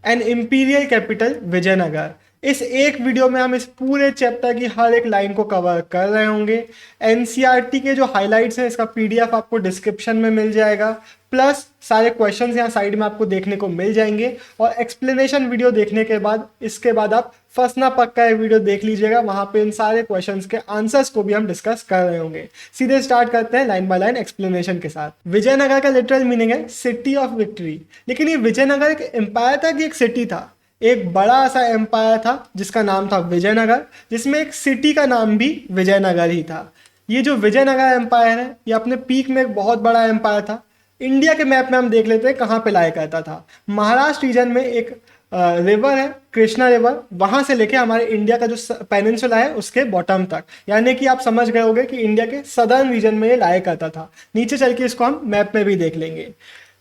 And imperial capital Vijayanagar. इस एक video में हम इस पूरे चैप्टर की हर एक लाइन को कवर कर रहे होंगे। एनसीईआरटी के जो हाइलाइट्स हैं इसका पीडीएफ आपको डिस्क्रिप्शन में मिल जाएगा, प्लस सारे क्वेश्चंस यहाँ साइड में आपको देखने को मिल जाएंगे। और एक्सप्लेनेशन वीडियो देखने के बाद इसके बाद आप फंसना पक्का है वीडियो देख लीजिएगा, वहां पे इन सारे क्वेश्चंस के आंसर्स को भी हम डिस्कस कर रहे होंगे। सीधे स्टार्ट करते हैं लाइन बाय लाइन एक्सप्लेनेशन के साथ। विजयनगर का लिटरल मीनिंग है सिटी ऑफ विक्ट्री, लेकिन ये विजयनगर एक एम्पायर था कि एक सिटी था? एक बड़ा सा एम्पायर था जिसका नाम था विजयनगर, जिसमें एक सिटी का नाम भी विजयनगर ही था। ये जो विजयनगर एम्पायर है ये अपने पीक में एक बहुत बड़ा एम्पायर था। इंडिया के मैप में हम देख लेते हैं कहाँ पे लाया करता था। महाराष्ट्र रीजन में एक रिवर है कृष्णा रिवर, वहां से लेके हमारे इंडिया का जो पेनिनसुला है उसके बॉटम तक, यानी कि आप समझ गए होंगे कि इंडिया के सदर्न रीजन में ये लाया करता था। नीचे चल के इसको हम मैप में भी देख लेंगे।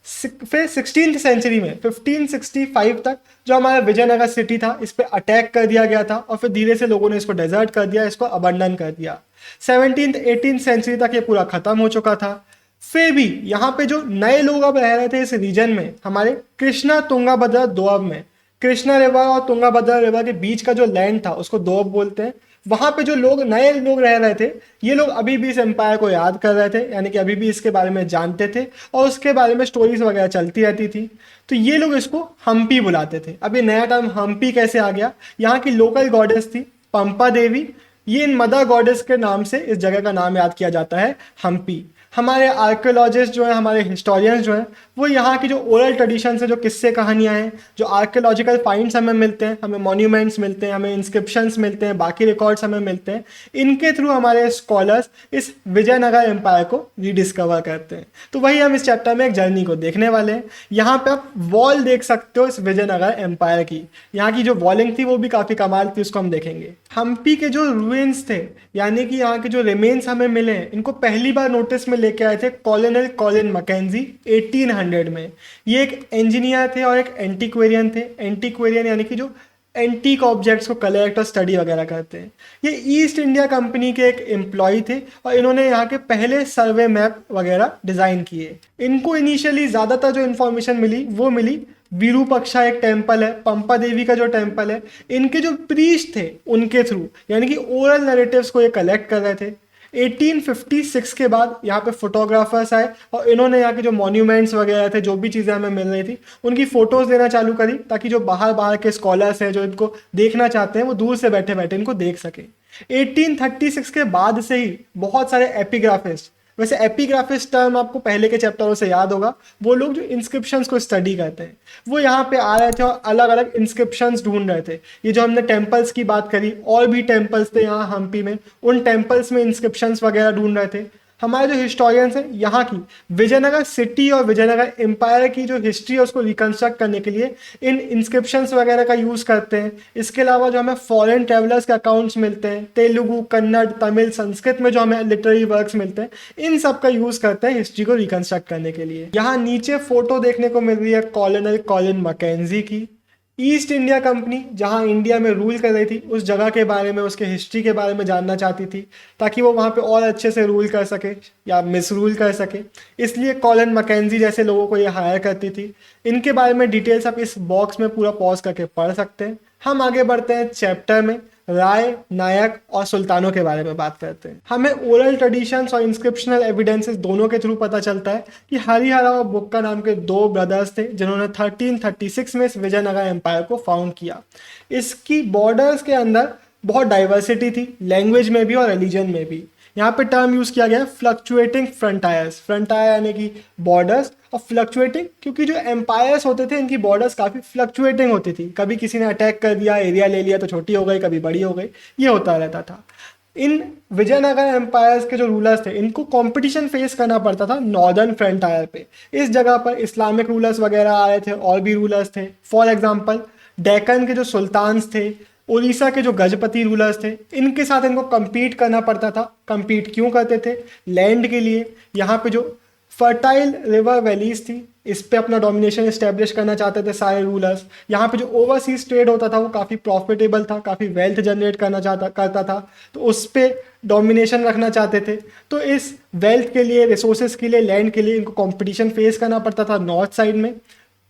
फिर 16th सेंचुरी में 1565 तक जो हमारा विजयनगर सिटी था इस पे अटैक कर दिया गया था, और फिर धीरे से लोगों ने इसको डेजर्ट कर दिया, इसको अबंडन कर दिया। 17th 18th सेंचुरी तक ये पूरा खत्म हो चुका था। फिर भी यहाँ पे जो नए लोग अब रह रहे थे इस रीजन में, हमारे कृष्णा तुंगाभद्रा दोअब में, कृष्णा रिवर और तुंगाभद्रा रिवर के बीच का जो लैंड था उसको दोअब बोलते हैं। वहां पे जो लोग नए लोग रह रहे थे ये लोग अभी भी इस एम्पायर को याद कर रहे थे, यानी कि अभी भी इसके बारे में जानते थे और उसके बारे में स्टोरीज वगैरह चलती रहती थी। तो ये लोग इसको हम्पी बुलाते थे। अब ये नया टर्म हम्पी कैसे आ गया? यहाँ की लोकल गॉडेस थी पंपा देवी, ये इन मदर गॉडेस के नाम से इस जगह का नाम याद किया जाता है हम्पी। हमारे आर्कियोलॉजिस्ट जो हैं, हमारे हिस्टोरियंस जो हैं, वो यहाँ की जो ओरल ट्रेडिशंस है, जो किस्से कहानियाँ हैं, जो आर्कियोलॉजिकल फाइंड्स हमें मिलते हैं, हमें मॉन्यूमेंट्स मिलते हैं, हमें इंस्क्रिप्शंस मिलते हैं, बाकी रिकॉर्ड्स हमें मिलते हैं, इनके थ्रू हमारे स्कॉलर्स इस विजयनगर एम्पायर को रीडिस्कवर करते हैं। तो वही हम इस चैप्टर में एक जर्नी को देखने वाले हैं। यहाँ पे आप वॉल देख सकते हो इस विजयनगर एम्पायर की, यहाँ की जो वॉलिंग थी वो भी काफ़ी कमाल थी, उसको हम देखेंगे। हम्पी के जो रूइंस थे, यानी कि यहाँ के जो रिमेन्स हमें मिले हैं, इनको पहली बार नोटिस में लेके आए थे कॉलोनल कॉलिन मैकेंजी 1800 में। ये एक इंजीनियर थे और एक एंटीक्वेरियन थे। एंटीक्वेरियन यानी कि जो एंटीक ऑब्जेक्ट्स को कलेक्ट और स्टडी वगैरह करते हैं। ये ईस्ट इंडिया कंपनी के एक एम्प्लॉय थे और इन्होंने यहाँ के पहले सर्वे मैप वगैरह डिजाइन किए। इनको इनिशियली ज़्यादातर जो इन्फॉर्मेशन मिली वो मिली विरूपक्षा एक टेम्पल है, पंपा देवी का जो टेम्पल है, इनके जो प्रीस्ट थे उनके थ्रू, यानी कि ओरल नरेटिव्स को ये कलेक्ट कर रहे थे। 1856 के बाद यहाँ पे फोटोग्राफर्स आए और इन्होंने यहाँ के जो मॉन्यूमेंट्स वगैरह थे, जो भी चीज़ें हमें मिल रही थी, उनकी फ़ोटोज़ लेना चालू करी, ताकि जो बाहर बाहर के स्कॉलर्स हैं जो इनको देखना चाहते हैं वो दूर से बैठे बैठे इनको देख सके। 1836 के बाद से ही बहुत सारे एपिग्राफिस्ट, वैसे एपिग्राफिस्ट टर्म आपको पहले के चैप्टरों से याद होगा, वो लोग जो इंस्क्रिप्शंस को स्टडी करते हैं, वो यहाँ पे आ रहे थे और अलग अलग इंस्क्रिप्शंस ढूंढ रहे थे। ये जो हमने टेम्पल्स की बात करी, और भी टेम्पल्स थे यहाँ हम्पी में, उन टेम्पल्स में इंस्क्रिप्शंस वगैरह ढूंढ रहे थे। हमारे जो हिस्टोरियंस हैं यहाँ की विजयनगर सिटी और विजयनगर एम्पायर की जो हिस्ट्री है उसको रिकंस्ट्रक्ट करने के लिए इन इंस्क्रिप्शंस वगैरह का यूज़ करते हैं। इसके अलावा जो हमें फॉरेन ट्रेवलर्स के अकाउंट्स मिलते हैं, तेलुगु, कन्नड़, तमिल, संस्कृत में जो हमें लिटरेरी वर्क्स मिलते हैं, इन सब का यूज़ करते हैं हिस्ट्री को रिकंस्ट्रक्ट करने के लिए। यहाँ नीचे फोटो देखने को मिल रही है कॉलोनल कॉलिन मैकेंजी की। ईस्ट इंडिया कंपनी जहां इंडिया में रूल कर रही थी उस जगह के बारे में, उसके हिस्ट्री के बारे में जानना चाहती थी, ताकि वो वहां पे और अच्छे से रूल कर सके या मिस रूल कर सके। इसलिए कॉलिन मैकेंजी जैसे लोगों को ये हायर करती थी। इनके बारे में डिटेल्स आप इस बॉक्स में पूरा पॉज करके पढ़ सकते हैं। हम आगे बढ़ते हैं चैप्टर में, राय, नायक और सुल्तानों के बारे में बात करते हैं। हमें ओरल ट्रेडिशंस और इंस्क्रिप्शनल एविडेंसेस दोनों के थ्रू पता चलता है कि हरिहरा और बुक्का नाम के दो ब्रदर्स थे जिन्होंने 1336 में इस विजयनगर एम्पायर को फाउंड किया। इसकी बॉर्डर्स के अंदर बहुत डाइवर्सिटी थी, लैंग्वेज में भी और रिलीजन में भी। यहाँ पे टर्म यूज किया गया है फ्लक्चुएटिंग फ्रंटायर्स। फ्रंटायर यानी कि बॉर्डर्स, और फ्लक्चुएटिंग क्योंकि जो एम्पायर्स होते थे इनकी बॉर्डर्स काफ़ी फ्लक्चुएटिंग होती थी। कभी किसी ने अटैक कर दिया, एरिया ले लिया तो छोटी हो गई, कभी बड़ी हो गई, ये होता रहता था। इन विजयनगर एम्पायर्स के जो रूलर्स थे इनको कंपटीशन फेस करना पड़ता था नॉर्दर्न फ्रंटायर पे। इस जगह पर इस्लामिक रूलर्स वगैरह आ रहे थे और भी रूलर्स थे। फॉर एग्जाम्पल डेक्कन के जो सुल्तान्स थे, उड़ीसा के जो गजपति रूलर्स थे, इनके साथ इनको compete करना पड़ता था। compete क्यों करते थे? लैंड के लिए। यहाँ पे जो फर्टाइल रिवर वैलीज थी इस पे अपना डोमिनेशन इस्टेब्लिश करना चाहते थे सारे रूलर्स। यहाँ पे जो ओवरसीज ट्रेड होता था वो काफ़ी प्रॉफिटेबल था, काफ़ी वेल्थ जनरेट करता था, तो उस पर डोमिनेशन रखना चाहते थे। तो इस वेल्थ के लिए, रिसोर्सेज के लिए, लैंड के लिए इनको कंपटीशन फेस करना पड़ता था नॉर्थ साइड में।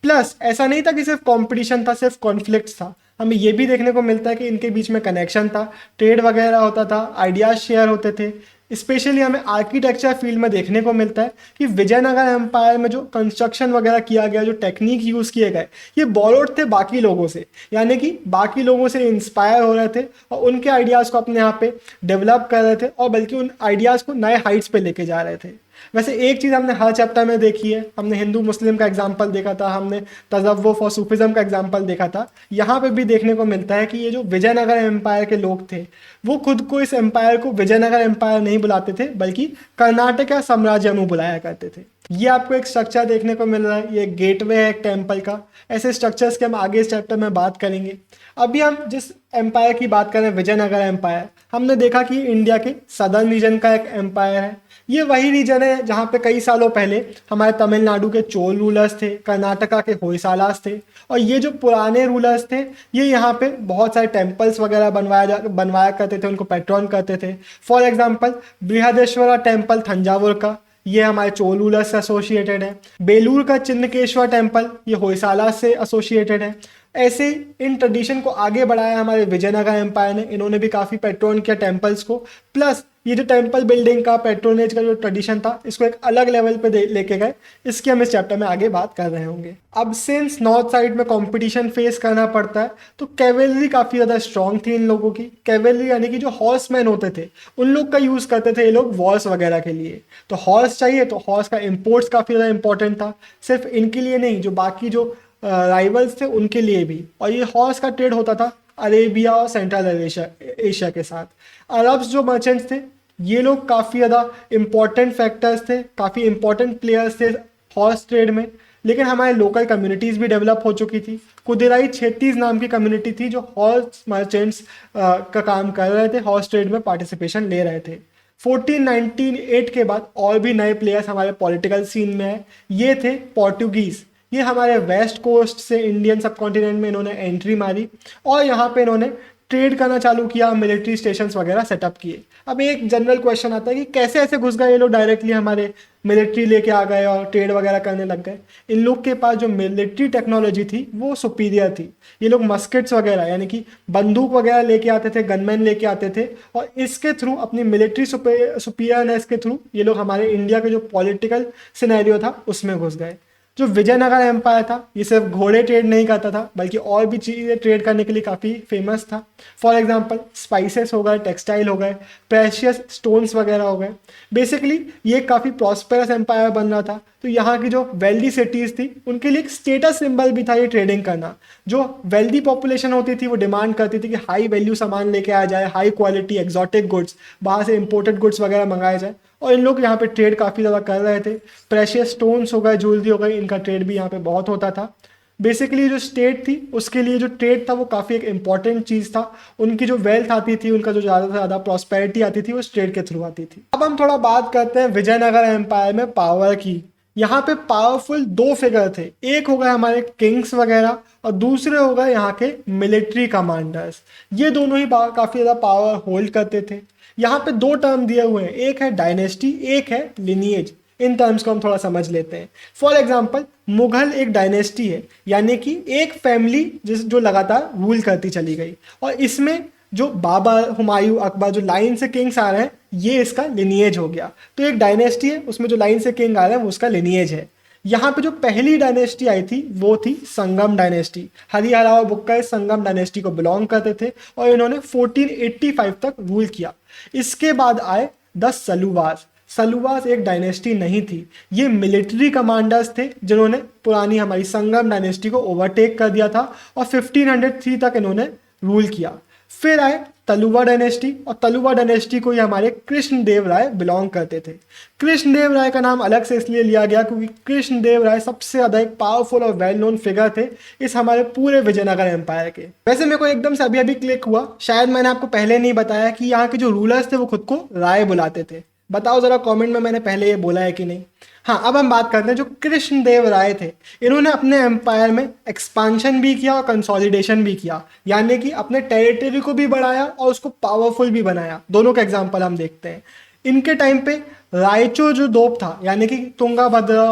प्लस ऐसा नहीं था कि सिर्फ कंपटीशन था, सिर्फ कॉन्फ्लिक्ट था, हमें ये भी देखने को मिलता है कि इनके बीच में कनेक्शन था, ट्रेड वगैरह होता था, आइडियाज शेयर होते थे। स्पेशली हमें आर्किटेक्चर फील्ड में देखने को मिलता है कि विजयनगर एम्पायर में जो कंस्ट्रक्शन वगैरह किया गया, जो टेक्निक यूज़ किए गए, ये बोरोड थे बाकी लोगों से, यानी कि बाकी लोगों से इंस्पायर हो रहे थे और उनके आइडियाज़ को अपने यहाँ पे डेवलप कर रहे थे और बल्कि उन आइडियाज़ को नए हाइट्स पे लेके जा रहे थे। वैसे एक चीज़ हमने हर चैप्टर में देखी है, हमने हिंदू मुस्लिम का एग्जाम्पल देखा था, हमने तज़व्वुफ़ और सूफिज़म का एग्जाम्पल देखा था, यहाँ पे भी देखने को मिलता है कि ये जो विजयनगर एम्पायर के लोग थे वो खुद को इस एम्पायर को विजयनगर एम्पायर नहीं बुलाते थे बल्कि कर्नाटक साम्राज्यमु बुलाया करते थे। ये आपको एक स्ट्रक्चर देखने को मिल रहा है, ये गेटवे है एक टेम्पल का। ऐसे स्ट्रक्चर्स के हम आगे इस चैप्टर में बात करेंगे। अभी हम जिस एम्पायर की बात करें, विजयनगर एम्पायर, हमने देखा कि इंडिया के सदर्न रीजन का एक एम्पायर है। ये वही रीजन है जहाँ पे कई सालों पहले हमारे तमिलनाडु के चोल रूलर्स थे, कर्नाटका के होयसालास थे, और ये जो पुराने रूलर्स थे ये यहाँ पे बहुत सारे टेम्पल्स वगैरह बनवाया करते थे, उनको पैट्रॉन करते थे। For example Brihadeeswara temple Thanjavur का, ये हमारे चोल रूलर से एसोसिएटेड है। बेलूर का चिन्नकेश्वर टेम्पल ये होयसाला से एसोसिएटेड है। ऐसे इन ट्रेडिशन को आगे बढ़ाया हमारे विजयनगर एम्पायर ने, इन्होंने भी काफ़ी पैट्रोन किया टेम्पल्स को। प्लस ये जो टेम्पल बिल्डिंग का पैट्रोनेज का जो ट्रेडिशन था इसको एक अलग लेवल पे लेके गए, इसकी हम इस चैप्टर में आगे बात कर रहे होंगे। अब सिंस नॉर्थ साइड में कंपटीशन फेस करना पड़ता है तो कैवेलरी काफ़ी ज़्यादा स्ट्रॉन्ग थी इन लोगों की। कैवेलरी यानी कि जो हॉर्समैन होते थे उन लोग का यूज़ करते थे ये लोग वॉर्स वगैरह के लिए। तो हॉर्स चाहिए तो हॉर्स का इम्पोर्ट्स काफ़ी ज़्यादा इंपॉर्टेंट था, सिर्फ इनके लिए नहीं, जो बाकी जो राइवल्स थे उनके लिए भी। और ये हॉर्स का ट्रेड होता था अरेबिया और सेंट्रल एशिया के साथ। अरब्स जो मर्चेंट्स थे ये लोग काफ़ी ज़्यादा इम्पॉर्टेंट फैक्टर्स थे, काफ़ी इम्पॉर्टेंट प्लेयर्स थे हॉर्स ट्रेड में। लेकिन हमारे लोकल कम्युनिटीज़ भी डेवलप हो चुकी थी। कुदिराई छेत्तीस नाम की कम्युनिटी थी जो हॉर्स मर्चेंट्स का काम कर रहे थे, हॉर्स ट्रेड में पार्टिसिपेशन ले रहे थे। 1498 के बाद और भी नए प्लेयर्स हमारे पॉलिटिकल सीन में है। ये थे पोर्टुगीज़। ये हमारे वेस्ट कोस्ट से इंडियन सब कॉन्टिनेंट में इन्होंने एंट्री मारी और यहाँ पे इन्होंने ट्रेड करना चालू किया, मिलिट्री स्टेशंस वगैरह सेटअप किए। अब एक जनरल क्वेश्चन आता है कि कैसे ऐसे घुस गए ये लोग, डायरेक्टली हमारे मिलिट्री लेके आ गए और ट्रेड वगैरह करने लग गए। इन लोग के पास जो मिलिट्री टेक्नोलॉजी थी वो सुपीरियर थी। ये लोग मस्केट्स वगैरह यानी कि बंदूक वगैरह लेके आते थे, गनमैन लेके आते थे, और इसके थ्रू अपनी मिलिट्री सुपीरियरनेस के थ्रू ये लोग हमारे इंडिया के जो पॉलिटिकल सिनेरियो था उसमें घुस गए। जो विजयनगर एम्पायर था ये सिर्फ घोड़े ट्रेड नहीं करता था बल्कि और भी चीज़ें ट्रेड करने के लिए काफ़ी फेमस था। फॉर एग्जांपल स्पाइसेस हो गए, टेक्सटाइल हो गए, प्रेशियस स्टोन्स वगैरह हो गए। बेसिकली ये काफ़ी प्रॉस्पेरस एम्पायर बन रहा था। तो यहाँ की जो वेल्दी सिटीज़ थी उनके लिए एक स्टेटस सिंबल भी था ये ट्रेडिंग करना। जो वेल्दी पॉपुलेशन होती थी वो डिमांड करती थी कि हाई वैल्यू सामान लेके आ जाए, हाई क्वालिटी एक्जॉटिक गुड्स, बाहर से इंपोर्टेड गुड्स वगैरह मंगाए जाए, और इन लोग यहाँ पे ट्रेड काफ़ी ज़्यादा कर रहे थे। प्रेशियस स्टोन्स हो गए, ज्वेलरी हो गई, इनका ट्रेड भी यहाँ पे बहुत होता था। बेसिकली जो स्टेट थी उसके लिए जो ट्रेड था वो काफ़ी एक इंपॉर्टेंट चीज़ था। उनकी जो वेल्थ आती थी, उनका जो ज़्यादा से ज़्यादा प्रॉस्पेरिटी आती थी वो ट्रेड के थ्रू आती थी। अब हम थोड़ा बात करते हैं विजयनगर एम्पायर में पावर की। यहाँ पे पावरफुल दो फिगर थे, एक हो गए हमारे किंग्स वगैरह और दूसरे हो गए यहाँ के मिलिट्री कमांडर्स। ये दोनों ही काफ़ी ज़्यादा पावर होल्ड करते थे। यहाँ पे दो टर्म दिए हुए हैं, एक है डायनेस्टी, एक है लिनिएज। इन टर्म्स को हम थोड़ा समझ लेते हैं। फॉर एग्जाम्पल मुगल एक डायनेस्टी है, यानी कि एक फैमिली जो लगातार रूल करती चली गई, और इसमें जो बाबर, हुमायूं, अकबर जो लाइन से किंग्स आ रहे हैं ये इसका लिनिएज हो गया। तो एक डायनेस्टी है उसमें जो लाइन से किंग आ रहे हैं वो उसका लिनिएज है। यहाँ पे जो पहली डायनेस्टी आई थी वो थी संगम डायनेस्टी। हरिहरा और बुक्का संगम डायनेस्टी को बिलोंग करते थे और इन्होंने 1485 तक रूल किया। इसके बाद आए द सलूवास। सलूवास एक डायनेस्टी नहीं थी, ये मिलिट्री कमांडर्स थे जिन्होंने पुरानी हमारी संगम डायनेस्टी को ओवरटेक कर दिया था और 1503 तक इन्होंने रूल किया। फिर आए तलुवा डायनेस्टी, और तलुवा डायनेस्टी को ये हमारे कृष्णदेव राय बिलोंग करते थे। कृष्णदेव राय का नाम अलग से इसलिए लिया गया क्योंकि कृष्णदेव राय सबसे ज़्यादा एक पावरफुल और वेल नोन फिगर थे इस हमारे पूरे विजयनगर एम्पायर के। वैसे मेरे को एकदम से अभी अभी क्लिक हुआ, शायद मैंने आपको पहले नहीं बताया कि यहाँ के जो रूलर्स थे वो खुद को राय बुलाते थे। बताओ ज़रा कमेंट में मैंने पहले ये बोला है कि नहीं। हाँ, अब हम बात करते हैं जो कृष्णदेव राय थे। इन्होंने अपने एम्पायर में एक्सपांशन भी किया और कंसोलिडेशन भी किया, यानी कि अपने टेरिटरी को भी बढ़ाया और उसको पावरफुल भी बनाया। दोनों का एग्जाम्पल हम देखते हैं। इनके टाइम पे रायचो जो दोप था, यानी कि तुंगाभद्रा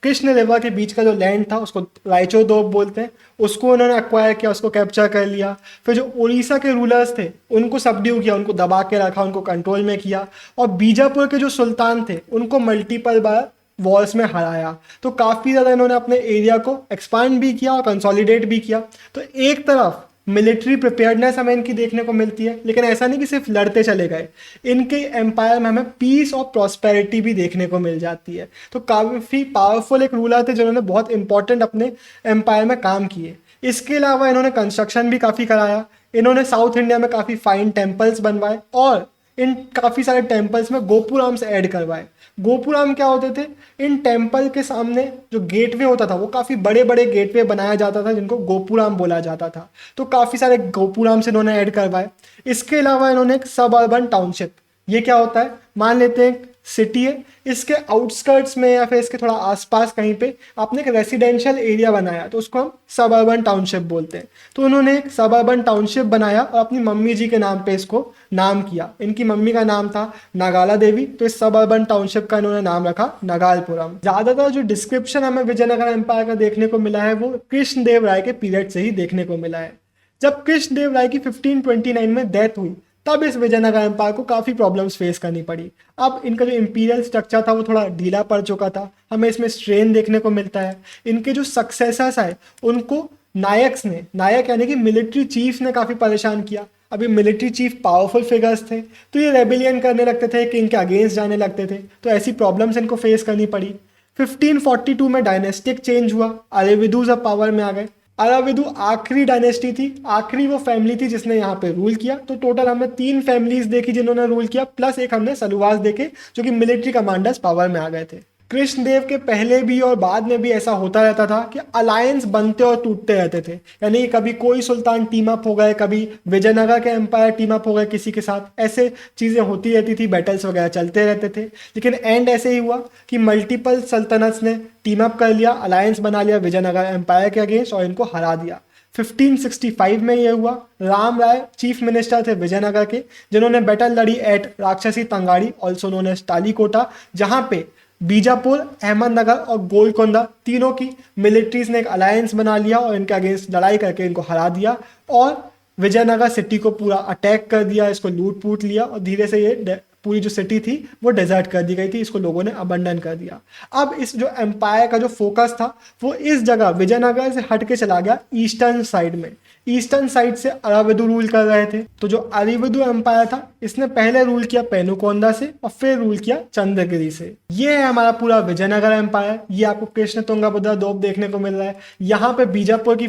कृष्ण रिवर के बीच का जो लैंड था उसको रायचूर दोब बोलते हैं, उसको उन्होंने एक्वायर किया, उसको कैप्चर कर लिया। फिर जो उड़ीसा के रूलर्स थे उनको सबड्यू किया, उनको दबा के रखा, उनको कंट्रोल में किया। और बीजापुर के जो सुल्तान थे उनको मल्टीपल बार वॉर्स में हराया। तो काफ़ी ज़्यादा इन्होंने अपने एरिया को एक्सपांड भी किया और कंसोलिडेट भी किया। तो एक तरफ मिलिट्री प्रिपेयर्डनेस हमें इनकी देखने को मिलती है, लेकिन ऐसा नहीं कि सिर्फ लड़ते चले गए, इनके एम्पायर में हमें पीस और प्रॉस्पेरिटी भी देखने को मिल जाती है। तो काफ़ी पावरफुल एक रूलर थे जिन्होंने बहुत इंपॉर्टेंट अपने एम्पायर में काम किए। इसके अलावा इन्होंने कंस्ट्रक्शन भी काफ़ी कराया। इन्होंने साउथ इंडिया में काफ़ी फाइन टेम्पल्स बनवाए और इन काफ़ी सारे टेम्पल्स में गोपुराम्स ऐड करवाए। गोपुराम क्या होते थे? इन टेम्पल के सामने जो गेटवे होता था वो काफ़ी बड़े बड़े गेटवे बनाया जाता था जिनको गोपुराम बोला जाता था। तो काफ़ी सारे गोपुराम्स इन्होंने ऐड करवाए। इसके अलावा इन्होंने एक सब अर्बन टाउनशिप, ये क्या होता है, मान लेते हैं सिटी है, इसके आउटस्कर्ट्स में या फिर इसके थोड़ा आसपास कहीं पे आपने एक रेसिडेंशियल एरिया बनाया तो उसको हम सब अर्बन टाउनशिप बोलते हैं। तो उन्होंने एक सब अर्बन टाउनशिप बनाया और अपनी मम्मी जी के नाम पे इसको नाम किया। इनकी मम्मी का नाम था नागाला देवी, तो इस सब अर्बन टाउनशिप का इन्होंने नाम रखा नागालपुरम। ज़्यादातर जो डिस्क्रिप्शन हमें विजयनगर एम्पायर का देखने को मिला है वो कृष्णदेव राय के पीरियड से ही देखने को मिला है। जब कृष्णदेव राय की 1529 में डेथ हुई तब इस विजयनगर एम्पायर को काफ़ी प्रॉब्लम्स फेस करनी पड़ी। अब इनका जो इंपीरियल स्ट्रक्चर था वो थोड़ा ढीला पड़ चुका था, हमें इसमें स्ट्रेन देखने को मिलता है। इनके जो सक्सेसर्स आए उनको नायक्स ने, नायक यानी कि मिलिट्री चीफ ने काफ़ी परेशान किया। अभी मिलिट्री चीफ पावरफुल फिगर्स थे तो ये रेबिलियन करने लगते थे, किंग के अगेंस्ट जाने लगते थे, तो ऐसी प्रॉब्लम्स इनको फेस करनी पड़ी। 1542 में डायनेस्टिक चेंज हुआ, अरेविदूज अब पावर में आ गए। अराविदु आखिरी डायनेस्टी थी, आखिरी वो फैमिली थी जिसने यहाँ पे रूल किया। तो टोटल हमने 3 फैमिलीज देखी जिन्होंने रूल किया, प्लस एक हमने सलुवास देखे जो कि मिलिट्री कमांडर्स पावर में आ गए थे। कृष्णदेव के पहले भी और बाद में भी ऐसा होता रहता था कि अलायंस बनते और टूटते रहते थे, यानी कभी कोई सुल्तान टीम अप हो गए, कभी विजयनगर के एम्पायर टीम अप हो गए किसी के साथ, ऐसे चीज़ें होती रहती थी, बैटल्स वगैरह चलते रहते थे। लेकिन एंड ऐसे ही हुआ कि मल्टीपल सल्तनत्स ने टीम अप कर लिया, अलायंस बना लिया विजयनगर एम्पायर के अगेंस्ट और इनको हरा दिया। 1565 में ये हुआ। राम राय चीफ मिनिस्टर थे विजयनगर के, जिन्होंने बैटल लड़ी एट राक्षसी तंगाड़ी ऑल्सो नोन एज टालीकोटा, जहाँ पे बीजापुर, अहमदनगर और गोलकोंडा तीनों की मिलिट्रीज ने एक अलायंस बना लिया और इनके अगेंस्ट लड़ाई करके इनको हरा दिया और विजयनगर सिटी को पूरा अटैक कर दिया, इसको लूट पूट लिया और धीरे से ये पूरी जो सिटी थी वो डेजर्ट कर दी गई थी, इसको लोगों ने अबंडन कर दिया। अब इस जो एम्पायर का जो फोकस था वो इस जगह विजयनगर से हट के चला गया ईस्टर्न साइड में। ईस्टर्न साइड से अराविदु रूल कर रहे थे। तो जो अराविदु एम्पायर था इसने पहले रूल किया पेनुकोंडा से और फिर रूल किया चंद्रगिरी से। ये है हमारा पूरा विजयनगर एम्पायर। ये आपको कृष्ण तुंगभद्रा दोब देखने को मिल रहा है। यहाँ पे बीजापुर की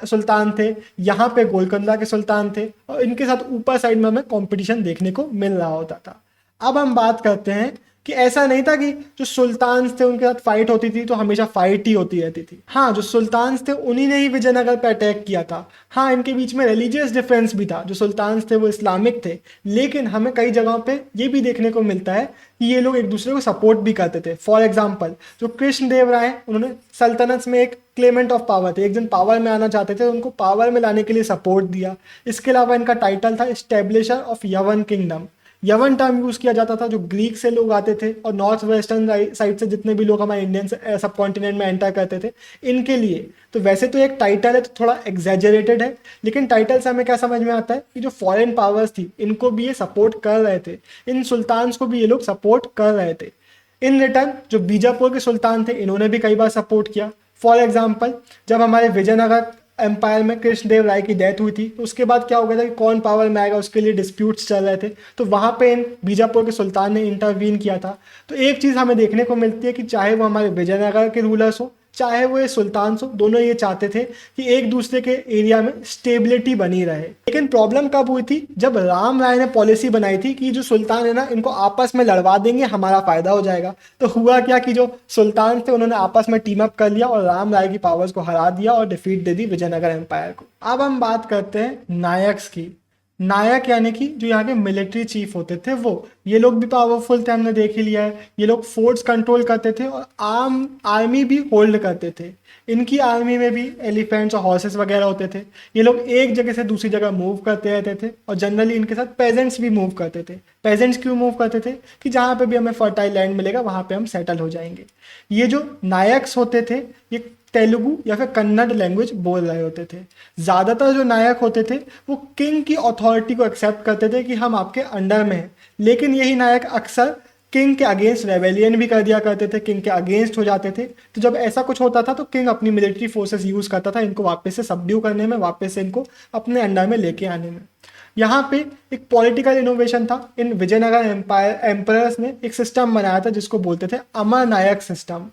सुल्तान थे, यहाँ पे गोलकोंडा के सुल्तान थे और इनके साथ ऊपर साइड में हमें कॉम्पिटिशन देखने को मिल रहा होता था। अब हम बात करते हैं कि ऐसा नहीं था कि जो सुल्तान थे उनके साथ फाइट होती थी तो हमेशा फाइट ही होती रहती थी। हाँ, जो सुल्तान थे उन्हीं ने ही विजयनगर पर अटैक किया था। हाँ, इनके बीच में रिलीजियस डिफरेंस भी था। जो सुल्तान थे वो इस्लामिक थे, लेकिन हमें कई जगहों पे ये भी देखने को मिलता है कि ये लोग एक दूसरे को सपोर्ट भी करते थे। फॉर एग्जाम्पल, जो कृष्णदेव राय हैं उन्होंने सल्तनत में एक क्लेमेंट ऑफ पावर थे, एक जन पावर में आना चाहते थे, उनको पावर में लाने के लिए सपोर्ट दिया। इसके अलावा इनका टाइटल था एस्टेब्लिशर ऑफ यवन किंगडम। यवन टर्म यूज किया जाता था। जो ग्रीक से लोग आते थे और नॉर्थ वेस्टर्न साइड से जितने भी लोग हमारे इंडियन सब कॉन्टिनेंट में एंटर करते थे, इनके लिए तो वैसे तो एक टाइटल है तो थोड़ा एग्जैजरेटेड है, लेकिन टाइटल से हमें क्या समझ में आता है कि जो फॉरेन पावर्स थी इनको भी ये सपोर्ट कर रहे थे, इन सुल्तान्स को भी ये लोग सपोर्ट कर रहे थे। इन रिटर्न जो बीजापुर के सुल्तान थे इन्होंने भी कई बार सपोर्ट किया। फॉर एग्जाम्पल, जब हमारे विजयनगर एम्पायर में कृष्णदेव राय की डेथ हुई थी तो उसके बाद क्या हो गया था कि कौन पावर में आएगा उसके लिए डिस्प्यूट्स चल रहे थे, तो वहाँ पे इन बीजापुर के सुल्तान ने इंटरवीन किया था। तो एक चीज़ हमें देखने को मिलती है कि चाहे वो हमारे विजयनगर के रूलर्स हो चाहे वो ये सुल्तान हो, दोनों ये चाहते थे कि एक दूसरे के एरिया में स्टेबिलिटी बनी रहे। लेकिन प्रॉब्लम कब हुई थी? जब राम राय ने पॉलिसी बनाई थी कि जो सुल्तान है ना इनको आपस में लड़वा देंगे, हमारा फायदा हो जाएगा। तो हुआ क्या कि जो सुल्तान थे उन्होंने आपस में टीम अप कर लिया और राम राय की पावर्स को हरा दिया और डिफीट दे दी विजयनगर एम्पायर को। अब हम बात करते हैं नायक्स की। नायक यानी कि जो यहाँ के मिलिट्री चीफ होते थे वो, ये लोग भी पावरफुल थे, हमने देख ही लिया है। ये लोग फोर्स कंट्रोल करते थे और आर्मी भी होल्ड करते थे। इनकी आर्मी में भी एलिफेंट्स और हॉर्सेस वगैरह होते थे। ये लोग एक जगह से दूसरी जगह मूव करते रहते थे और जनरली इनके साथ पेजेंट्स भी मूव करते थे। पेजेंट्स क्यों मूव करते थे? कि जहाँ पे भी हमें फर्टाइल लैंड मिलेगा वहाँ पे हम सेटल हो जाएंगे। ये जो नायक्स होते थे ये तेलुगु या फिर कन्नड़ लैंग्वेज बोल रहे होते थे। ज़्यादातर जो नायक होते थे वो किंग की अथॉरिटी को एक्सेप्ट करते थे कि हम आपके अंडर में हैं, लेकिन यही नायक अक्सर किंग के अगेंस्ट रेवेलियन भी कर दिया करते थे, किंग के अगेंस्ट हो जाते थे। तो जब ऐसा कुछ होता था तो किंग अपनी मिलिट्री फोर्सेस यूज़ करता था इनको वापस से सबड्यू करने में, वापस से इनको अपने अंडर में लेके आने में। यहाँ पे एक पॉलिटिकल इनोवेशन था। इन विजयनगर एम्पायर्स ने एक सिस्टम बनाया था जिसको बोलते थे अमर नायक सिस्टम।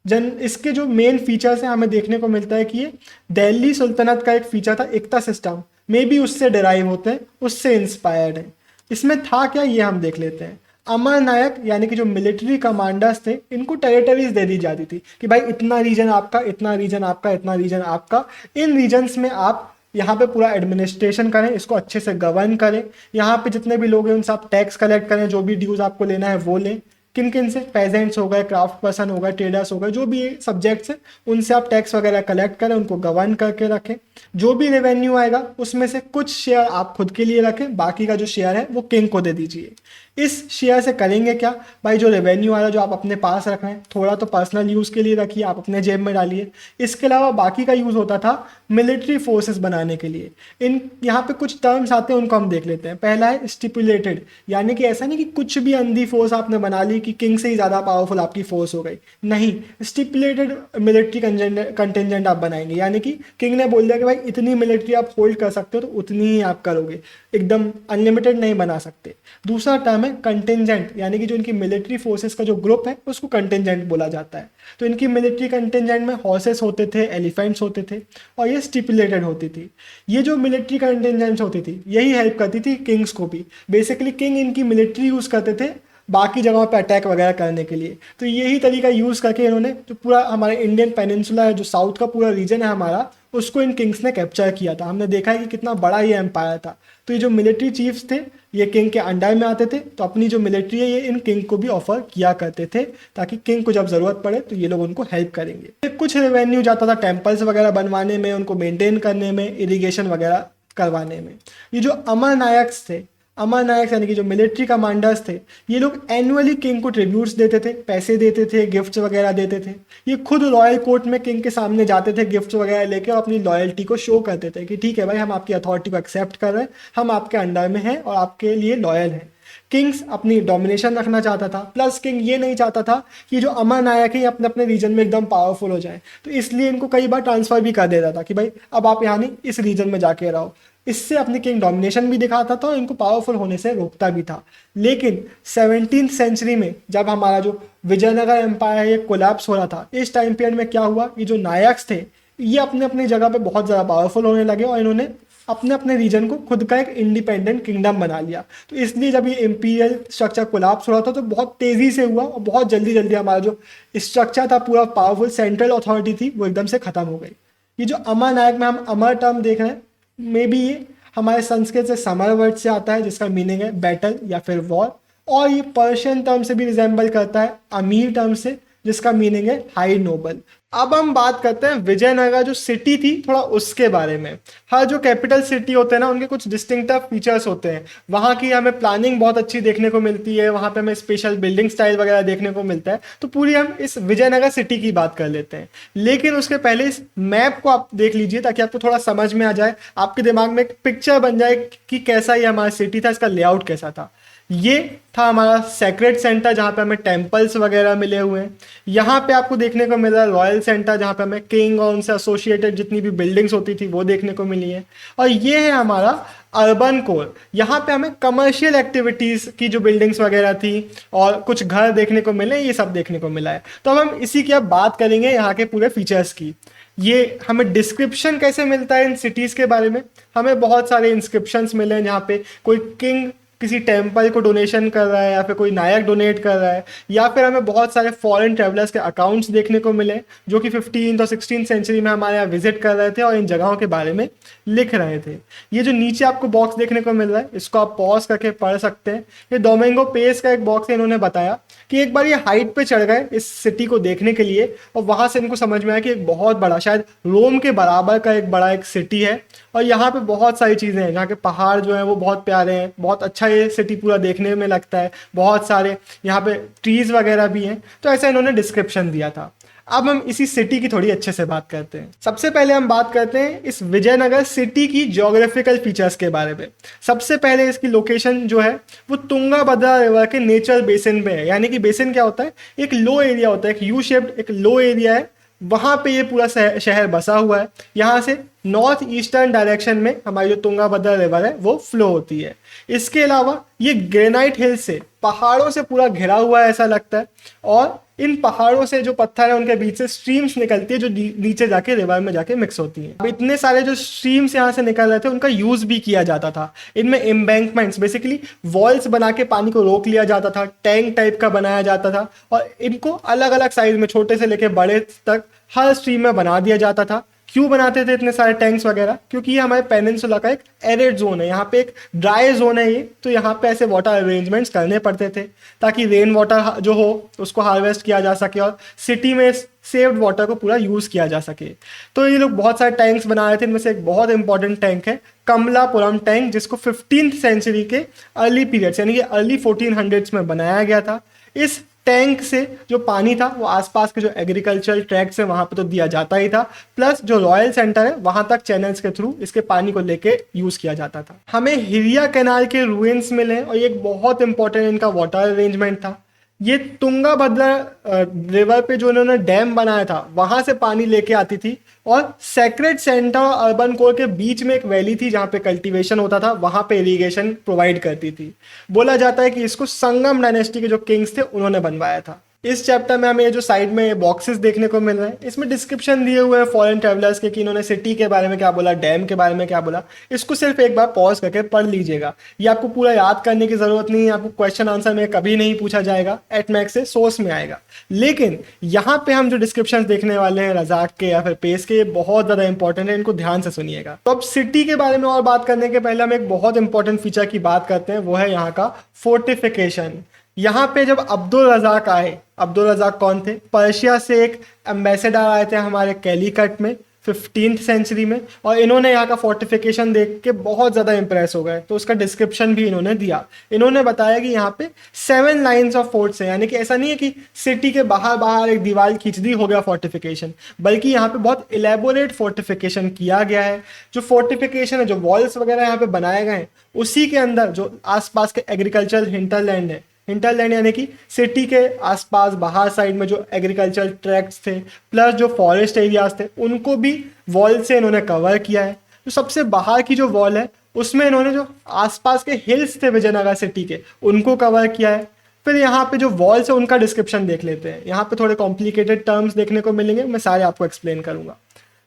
इसके जो मेन फीचर्स हैं हमें देखने को मिलता है कि ये दिल्ली सुल्तनत का एक फीचर था, एकता सिस्टम, मे बी उससे डिराइव होते हैं, उससे इंस्पायर्ड है। इसमें था क्या ये हम देख लेते हैं। अमर नायक यानी कि जो मिलिट्री कमांडर्स थे इनको टेरिटरीज दे दी जाती थी कि भाई इतना रीजन आपका, इतना रीजन आपका, इतना रीजन आपका, इन रीजन्स में आप यहाँ पे पूरा एडमिनिस्ट्रेशन करें, इसको अच्छे से गवर्न करें, यहाँ पे जितने भी लोग हैं उनसे आप टैक्स कलेक्ट करें, जो भी ड्यूज आपको लेना है वो लें। किन किन से? पेजेंट्स हो गए, क्राफ्ट पर्सन हो गए, ट्रेडर्स हो गए, जो भी सब्जेक्ट्स हैं उनसे आप टैक्स वगैरह कलेक्ट करें, उनको गवर्न करके रखें। जो भी रेवेन्यू आएगा उसमें से कुछ शेयर आप खुद के लिए रखें, बाकी का जो शेयर है वो किंग को दे दीजिए। इस शेयर से करेंगे क्या भाई? जो रेवेन्यू आ रहा है जो आप अपने पास रख रहे हैं, थोड़ा तो पर्सनल यूज़ के लिए रखिए, आप अपने जेब में डालिए। इसके अलावा बाकी का यूज़ होता था मिलिट्री फोर्सेस बनाने के लिए। इन यहाँ पे कुछ टर्म्स आते हैं, उनको हम देख लेते हैं। पहला है स्टिपुलेटेड, यानी कि ऐसा नहीं कि कुछ भी अंधी फोर्स आपने बना ली कि किंग से ही ज़्यादा पावरफुल आपकी फोर्स हो गई, नहीं। स्टिपुलेटेड मिलिट्री कंटेंजेंट आप बनाएंगे, यानी कि किंग ने बोल दिया कि भाई इतनी मिलिट्री आप होल्ड कर सकते हो तो उतनी ही आप करोगे, एकदम अनलिमिटेड नहीं बना सकते। दूसरा टर्म है कंटिजेंट, यानी कि जो इनकी मिलिट्री फोर्सेस का जो ग्रुप है उसको कंटिजेंट बोला जाता है। तो इनकी मिलिट्री कंटिजेंट में हॉर्सेस होते थे, एलिफेंट्स होते थे और ये स्टिपुलेटेड होती थी। ये जो मिलिट्री कंटिजेंट्स होती थी यही हेल्प करती थी किंग्स को भी। बेसिकली किंग इनकी मिलिट्री यूज़ करते थे बाकी जगहों पे अटैक वगैरह करने के लिए। तो यही तरीका यूज़ करके इन्होंने जो पूरा हमारे इंडियन पेनिनसुला है, जो साउथ का पूरा रीजन है हमारा, उसको इन किंग्स ने कैप्चर किया था। हमने देखा है कि कितना बड़ा ये एम्पायर था। तो ये जो मिलिट्री चीफ्स थे ये किंग के अंडर में आते थे, तो अपनी जो मिलिट्री है ये इन किंग को भी ऑफर किया करते थे ताकि किंग को जब ज़रूरत पड़े तो ये लोग उनको हेल्प करेंगे। कुछ रेवेन्यू जाता था टेम्पल्स वगैरह बनवाने में, उनको मेंटेन करने में, इरिगेशन वगैरह करवाने में। ये जो अमर नायक्स थे, अमर नायक यानी कि जो मिलिट्री कमांडर्स थे, ये लोग एनुअली किंग को ट्रिब्यूट्स देते थे, पैसे देते थे, गिफ्ट्स वगैरह देते थे। ये खुद रॉयल कोर्ट में किंग के सामने जाते थे गिफ्ट्स वगैरह लेके और अपनी लॉयल्टी को शो करते थे कि ठीक है भाई हम आपकी अथॉरिटी को एक्सेप्ट कर रहे हैं, हम आपके अंडर में हैं और आपके लिए लॉयल हैं। किंग्स अपनी डोमिनेशन रखना चाहता था, प्लस किंग ये नहीं चाहता था कि जो अमर नायक है अपने अपने रीजन में एकदम पावरफुल हो जाए, तो इसलिए इनको कई बार ट्रांसफर भी कर देता था कि भाई अब आप यहाँ नहीं, इस रीजन में जाके रहो। इससे अपनी किंग डोमिनेशन भी दिखाता था और इनको पावरफुल होने से रोकता भी था। लेकिन 17th सेंचुरी में जब हमारा जो विजयनगर एम्पायर है ये कोलैप्स हो रहा था, इस टाइम पीरियड में क्या हुआ, ये जो नायक्स थे ये अपने अपनी जगह पे बहुत ज़्यादा पावरफुल होने लगे और इन्होंने अपने अपने रीजन को खुद का एक इंडिपेंडेंट किंगडम बना लिया। तो इसलिए जब ये इंपीरियल स्ट्रक्चर कोलैप्स हो रहा था तो बहुत तेज़ी से हुआ और बहुत जल्दी जल्दी हमारा जो स्ट्रक्चर था, पूरा पावरफुल सेंट्रल अथॉरिटी थी, वो एकदम से ख़त्म हो गई। ये जो अमर नायक में हम अमर टर्म देख रहे हैं, मे बी ये हमारे संस्कृत से समर वर्ड से आता है जिसका मीनिंग है बैटल या फिर वॉर, और ये पर्शियन टर्म से भी रिजेंबल करता है अमीर टर्म से जिसका मीनिंग है हाई नोबल। अब हम बात करते हैं विजयनगर जो सिटी थी थोड़ा उसके बारे में। हर जो कैपिटल सिटी होते हैं ना उनके कुछ डिस्टिंक्टिव फीचर्स होते हैं। वहाँ की हमें प्लानिंग बहुत अच्छी देखने को मिलती है, वहाँ पे हमें स्पेशल बिल्डिंग स्टाइल वगैरह देखने को मिलता है। तो पूरी हम इस विजयनगर सिटी की बात कर लेते हैं, लेकिन उसके पहले इस मैप को आप देख लीजिए ताकि आपको थोड़ा समझ में आ जाए, आपके दिमाग में एक पिक्चर बन जाए कि कैसा ये हमारा सिटी था, इसका लेआउट कैसा था। ये था हमारा सेक्रेट सेंटर जहाँ पे हमें टेम्पल्स वगैरह मिले हुए हैं। यहाँ पे आपको देखने को मिल रहा है रॉयल सेंटर जहाँ पे हमें किंग और उनसे एसोसिएटेड जितनी भी बिल्डिंग्स होती थी वो देखने को मिली है। और ये है हमारा अर्बन कोर, यहाँ पे हमें कमर्शियल एक्टिविटीज़ की जो बिल्डिंग्स वगैरह थी और कुछ घर देखने को मिले, ये सब देखने को मिला है। तो अब हम इसी की अब बात करेंगे यहाँ के पूरे फीचर्स की। ये हमें डिस्क्रिप्शन कैसे मिलता है इन सिटीज़ के बारे में। हमें बहुत सारे इंस्क्रिप्शंस मिले हैं जहाँ पे कोई किंग किसी टेम्पल को डोनेशन कर रहा है या फिर कोई नायक डोनेट कर रहा है, या फिर हमें बहुत सारे फॉरेन ट्रेवलर्स के अकाउंट्स देखने को मिले जो कि 15th और 16th सेंचुरी में हमारे यहाँ विजिट कर रहे थे और इन जगहों के बारे में लिख रहे थे। ये जो नीचे आपको बॉक्स देखने को मिल रहा है, इसको आप पॉज करके पढ़ सकते हैं। ये डोमिंगो पेस का एक बॉक्स है। इन्होंने बताया कि एक बार ये हाइट पे चढ़ गए इस सिटी को देखने के लिए और वहां से इनको समझ में आया कि एक बहुत बड़ा, शायद रोम के बराबर का एक बड़ा एक सिटी है और यहाँ पे बहुत सारी चीज़ें हैं। यहाँ के पहाड़ जो हैं वो बहुत प्यारे हैं, बहुत अच्छा ये सिटी पूरा देखने में लगता है, बहुत सारे यहाँ पे ट्रीज़ वगैरह भी हैं। तो ऐसा इन्होंने डिस्क्रिप्शन दिया था। अब हम इसी सिटी की थोड़ी अच्छे से बात करते हैं। सबसे पहले हम बात करते हैं इस विजयनगर सिटी की ज्योग्राफिकल फीचर्स के बारे में। सबसे पहले इसकी लोकेशन जो है वो तुंगाभद्रा रिवर के नेचुरल बेसिन पे है। यानी कि बेसिन क्या होता है, एक लो एरिया होता है, एक यू शेप्ड एक लो एरिया है, वहाँ पे ये पूरा शहर बसा हुआ है। यहाँ से नॉर्थ ईस्टर्न डायरेक्शन में हमारी जो तुंगाभद्रा रिवर है वो फ्लो होती है। इसके अलावा ये ग्रेनाइट हिल से, पहाड़ों से पूरा घिरा हुआ है ऐसा लगता है, और इन पहाड़ों से जो पत्थर है उनके बीच से स्ट्रीम्स निकलती है जो नीचे जाके रिवर में जाके मिक्स होती हैं। अब इतने सारे जो स्ट्रीम्स यहाँ से निकल रहे थे उनका यूज भी किया जाता था। इनमें एम्बैंकमेंट्स, बेसिकली वॉल्स बना के पानी को रोक लिया जाता था, टैंक टाइप का बनाया जाता था और इनको अलग अलग साइज में, छोटे से लेके बड़े तक हर स्ट्रीम में बना दिया जाता था। क्यों बनाते थे इतने सारे टैंक्स वगैरह? क्योंकि ये हमारे पेनिनसुला का एक एरिड जोन है, यहाँ पे एक ड्राई जोन है ये, तो यहाँ पे ऐसे वाटर अरेंजमेंट्स करने पड़ते थे ताकि रेन वाटर जो हो उसको हार्वेस्ट किया जा सके और सिटी में सेव्ड वाटर को पूरा यूज़ किया जा सके। तो ये लोग बहुत सारे टैंक्स बना रहे थे। इनमें से एक बहुत इंपॉर्टेंट टैंक है कमलापुरम टैंक, जिसको 15th सेंचुरी के अर्ली पीरियड्स यानी कि अर्ली 1400s में बनाया गया था। इस टैंक से जो पानी था वो आसपास के जो एग्रीकल्चरल ट्रैक्ट्स है वहां पे तो दिया जाता ही था, प्लस जो रॉयल सेंटर है वहां तक चैनल्स के थ्रू इसके पानी को लेके यूज किया जाता था। हमें हिरिया कैनाल के रूइंस मिले और ये एक बहुत इंपॉर्टेंट इनका वाटर अरेंजमेंट था। ये तुंगाभद्रा रिवर पे जो इन्होंने डैम बनाया था वहां से पानी लेके आती थी और सेक्रेड सेंटर और अर्बन कोर के बीच में एक वैली थी जहाँ पे कल्टीवेशन होता था, वहां पे इरिगेशन प्रोवाइड करती थी। बोला जाता है कि इसको संगम डायनेस्टी के जो किंग्स थे उन्होंने बनवाया था। इस चैप्टर में हमें ये जो साइड में बॉक्सेस देखने को मिल रहे हैं, इसमें डिस्क्रिप्शन दिए हुए हैं फॉरेन ट्रैवलर्स के कि इन्होंने सिटी के बारे में क्या बोला, डैम के बारे में क्या बोला। इसको सिर्फ एक बार पॉज करके पढ़ लीजिएगा। ये आपको पूरा याद करने की जरूरत नहीं है, आपको क्वेश्चन आंसर में कभी नहीं पूछा जाएगा, एटमैक्स से सोर्स में आएगा। लेकिन यहाँ पे हम जो डिस्क्रिप्शन देखने वाले हैं रजाक के या फिर पेस के, ये बहुत ज्यादा इंपॉर्टेंट है, इनको ध्यान से सुनिएगा। तो अब सिटी के बारे में और बात करने के पहले हम एक बहुत इंपॉर्टेंट फीचर की बात करते हैं, वो है यहाँ का फोर्टिफिकेशन। यहाँ पे जब अब्दुल रजाक आए, अब्दुल रजाक कौन थे? पर्शिया से एक एम्बेसडर आए थे हमारे कैलीकट में 15th सेंचुरी में, और इन्होंने यहाँ का फोर्टिफिकेशन देख के बहुत ज़्यादा इंप्रेस हो गए। तो उसका डिस्क्रिप्शन भी इन्होंने दिया। इन्होंने बताया कि यहाँ पे 7 लाइन्स ऑफ फोर्ट्स है, यानी कि ऐसा नहीं है कि सिटी के बाहर बाहर एक दीवार खींच दी हो गया फोर्टिफिकेशन, बल्कि यहाँ पे बहुत इलेबोरेट फोर्टिफिकेशन किया गया है। जो फोर्टिफिकेशन है, जो वॉल्स वगैरह यहाँ पे बनाए गए हैं, उसी के अंदर जो आसपास के एग्रीकल्चरल हिंटरलैंड है, हिंटरलैंड यानी कि सिटी के आसपास बाहर साइड में जो एग्रीकल्चरल ट्रैक्ट्स थे प्लस जो फॉरेस्ट एरियाज थे, उनको भी वॉल से इन्होंने कवर किया है। तो सबसे बाहर की जो वॉल है उसमें इन्होंने जो आसपास के हिल्स थे विजयनगर सिटी के, उनको कवर किया है। फिर यहाँ पे जो वॉल्स है उनका डिस्क्रिप्शन देख लेते हैं। यहाँ पे थोड़े कॉम्प्लिकेटेड टर्म्स देखने को मिलेंगे, मैं सारे आपको एक्सप्लेन करूंगा।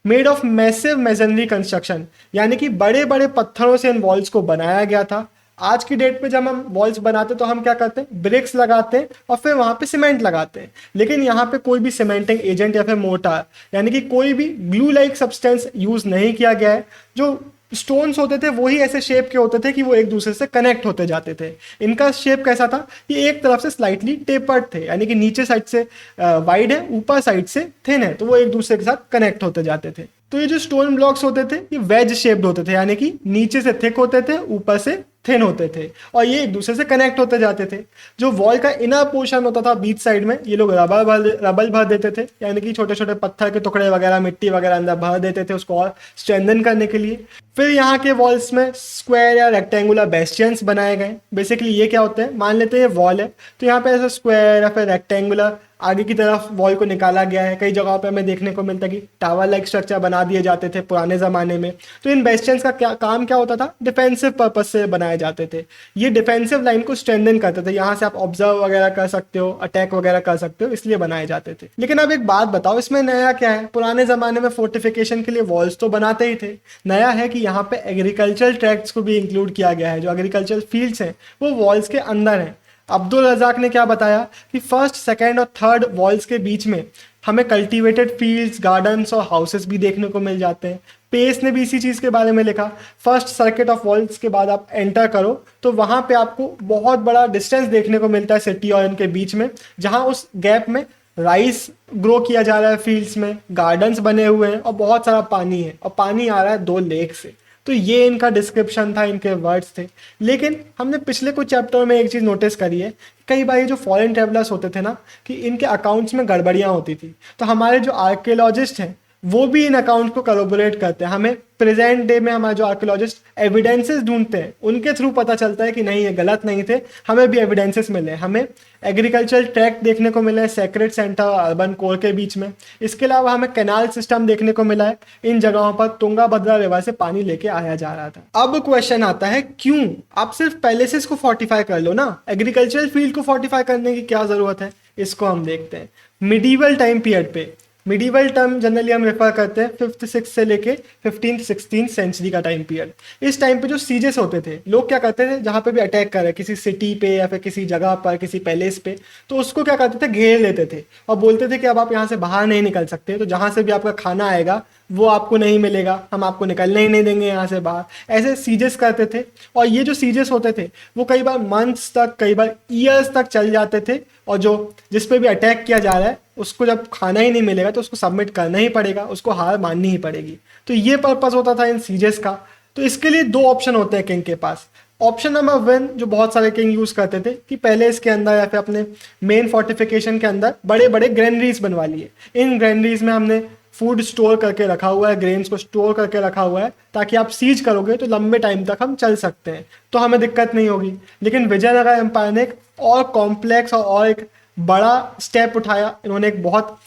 Made of massive masonry construction, यानी कि बड़े बड़े पत्थरों से इन वॉल्स को बनाया गया था। आज की डेट पे जब हम वॉल्स बनाते तो हम क्या करते हैं, ब्रिक्स लगाते हैं और फिर वहां पे सीमेंट लगाते हैं। लेकिन यहाँ पे कोई भी सीमेंटिंग एजेंट या फिर मोर्टार यानी कि कोई भी ग्लू लाइक सब्सटेंस यूज नहीं किया गया है। जो स्टोन्स होते थे वही ऐसे शेप के होते थे कि वो एक दूसरे से कनेक्ट होते जाते थे। इनका शेप कैसा था, ये एक तरफ से स्लाइटली टेपर्ड थे, यानी कि नीचे साइड से वाइड है, ऊपर साइड से थिन है, तो वो एक दूसरे के साथ कनेक्ट होते जाते थे। तो ये जो स्टोन ब्लॉक्स होते थे ये वेज शेप्ड होते थे, यानी कि नीचे से थिक होते थे, ऊपर से थिन होते थे, और ये एक दूसरे से कनेक्ट होते जाते थे। जो वॉल का इनर पोर्शन होता था बीच साइड में, ये लोग रबल भर देते थे, यानी कि छोटे छोटे पत्थर के टुकड़े वगैरह, मिट्टी वगैरह अंदर भर देते थे उसको और स्ट्रेंथन करने के लिए। फिर यहाँ के वॉल्स में स्क्वायर या रेक्टेंगुलर बेस्टियंस बनाए गए। बेसिकली ये क्या होते हैं, मान लेते हैं वॉल है तो यहाँ पे ऐसा स्क्वायर या फिर रेक्टेंगुलर आगे की तरफ वॉल को निकाला गया है। कई जगहों पे हमें देखने को मिलता है कि टावर लाइक स्ट्रक्चर बना दिए जाते थे पुराने ज़माने में। तो इन बेस्टियंस का काम क्या होता था, डिफेंसिव पर्पस से बनाए जाते थे। ये डिफेंसिव लाइन को स्ट्रेंथन करते थे, यहाँ से आप ऑब्जर्व वगैरह कर सकते हो, अटैक वगैरह कर सकते हो, इसलिए बनाए जाते थे। लेकिन अब एक बात बताओ, इसमें नया क्या है? पुराने ज़माने में फोर्टिफिकेशन के लिए वॉल्स तो बनाते ही थे, नया है कि यहाँ पे एग्रीकल्चरल ट्रैक्ट्स को भी इंक्लूड किया गया है। जो एग्रीकल्चरल फील्ड्स हैं वो वॉल्स के अंदर हैं। अब्दुल रज़ाक ने क्या बताया कि फर्स्ट, सेकंड और थर्ड वॉल्स के बीच में हमें कल्टीवेटेड फील्ड्स, गार्डन्स और हाउसेस भी देखने को मिल जाते हैं। पेस ने भी इसी चीज़ के बारे में लिखा, फर्स्ट सर्किट ऑफ वॉल्स के बाद आप एंटर करो तो वहाँ पे आपको बहुत बड़ा डिस्टेंस देखने को मिलता है सिटी और इनके बीच में, जहाँ उस गैप में राइस ग्रो किया जा रहा है, फील्ड्स में गार्डन्स बने हुए हैं और बहुत सारा पानी है, और पानी आ रहा है 2 लेक से। तो ये इनका डिस्क्रिप्शन था, इनके वर्ड्स थे। लेकिन हमने पिछले कुछ चैप्टर में एक चीज़ नोटिस करी है, कई बार ये जो फॉरेन ट्रेवलर्स होते थे ना, कि इनके अकाउंट्स में गड़बड़ियाँ होती थी। तो हमारे जो आर्कियोलॉजिस्ट हैं वो भी इन अकाउंट को करोबोरेट करते हैं। हमें प्रेजेंट डे में हमारे जो आर्कियोलॉजिस्ट एविडेंसेस ढूंढते हैं, उनके थ्रू पता चलता है कि नहीं ये गलत नहीं थे, हमें भी एविडेंसेस मिले। हमें एग्रीकल्चरल ट्रैक्ट देखने को मिला है सेक्रेड सेंटर और अर्बन कोर के बीच में। इसके अलावा हमें कैनाल सिस्टम देखने को मिला है, इन जगहों पर तुंगा भद्रा रिवर से पानी लेके आया जा रहा था। अब क्वेश्चन आता है क्यों? आप सिर्फ पैलेसेस को फोर्टिफाई कर लो ना, एग्रीकल्चरल फील्ड को फोर्टिफाई करने की क्या जरूरत है? इसको हम देखते हैं। मिडीवल टाइम पीरियड पे, मिडीवल टर्म जनरली हम रेफर करते हैं 5th 6th से लेके 15th 16th सेंचुरी का टाइम पीरियड। इस टाइम पे जो सीजेस होते थे, लोग क्या करते थे, जहाँ पे भी अटैक कर रहे किसी सिटी पे या फिर किसी जगह पर, किसी पैलेस पे, तो उसको क्या करते थे, घेर लेते थे और बोलते थे कि अब आप यहाँ से बाहर नहीं निकल सकते, तो जहाँ से भी आपका खाना आएगा वो आपको नहीं मिलेगा, हम आपको निकलने ही नहीं देंगे यहाँ से बाहर। ऐसे सीजेस करते थे, और ये जो सीजेस होते थे वो कई बार मंथ्स तक, कई बार ईयर्स तक चल जाते थे, और जो जिस पे भी अटैक किया जा रहा है उसको जब खाना ही नहीं मिलेगा तो उसको सबमिट करना ही पड़ेगा, उसको हार माननी ही पड़ेगी। तो ये पर्पस होता था इन सीजेस का। तो इसके लिए 2 ऑप्शन होते हैं किंग के पास। ऑप्शन नंबर 1 जो बहुत सारे किंग यूज करते थे कि पहले इसके अंदर या फिर अपने मेन फोर्टिफिकेशन के अंदर बड़े बड़े ग्रेनरीज बनवा लिए। इन ग्रेनरीज में हमने फूड स्टोर करके रखा हुआ है, ग्रेन्स को स्टोर करके रखा हुआ है, ताकि आप सीज करोगे तो लंबे टाइम तक हम चल सकते हैं, तो हमें दिक्कत नहीं होगी। लेकिन विजयनगर एम्पायर ने एक और कॉम्प्लेक्स और एक बड़ा स्टेप उठाया। इन्होंने एक बहुत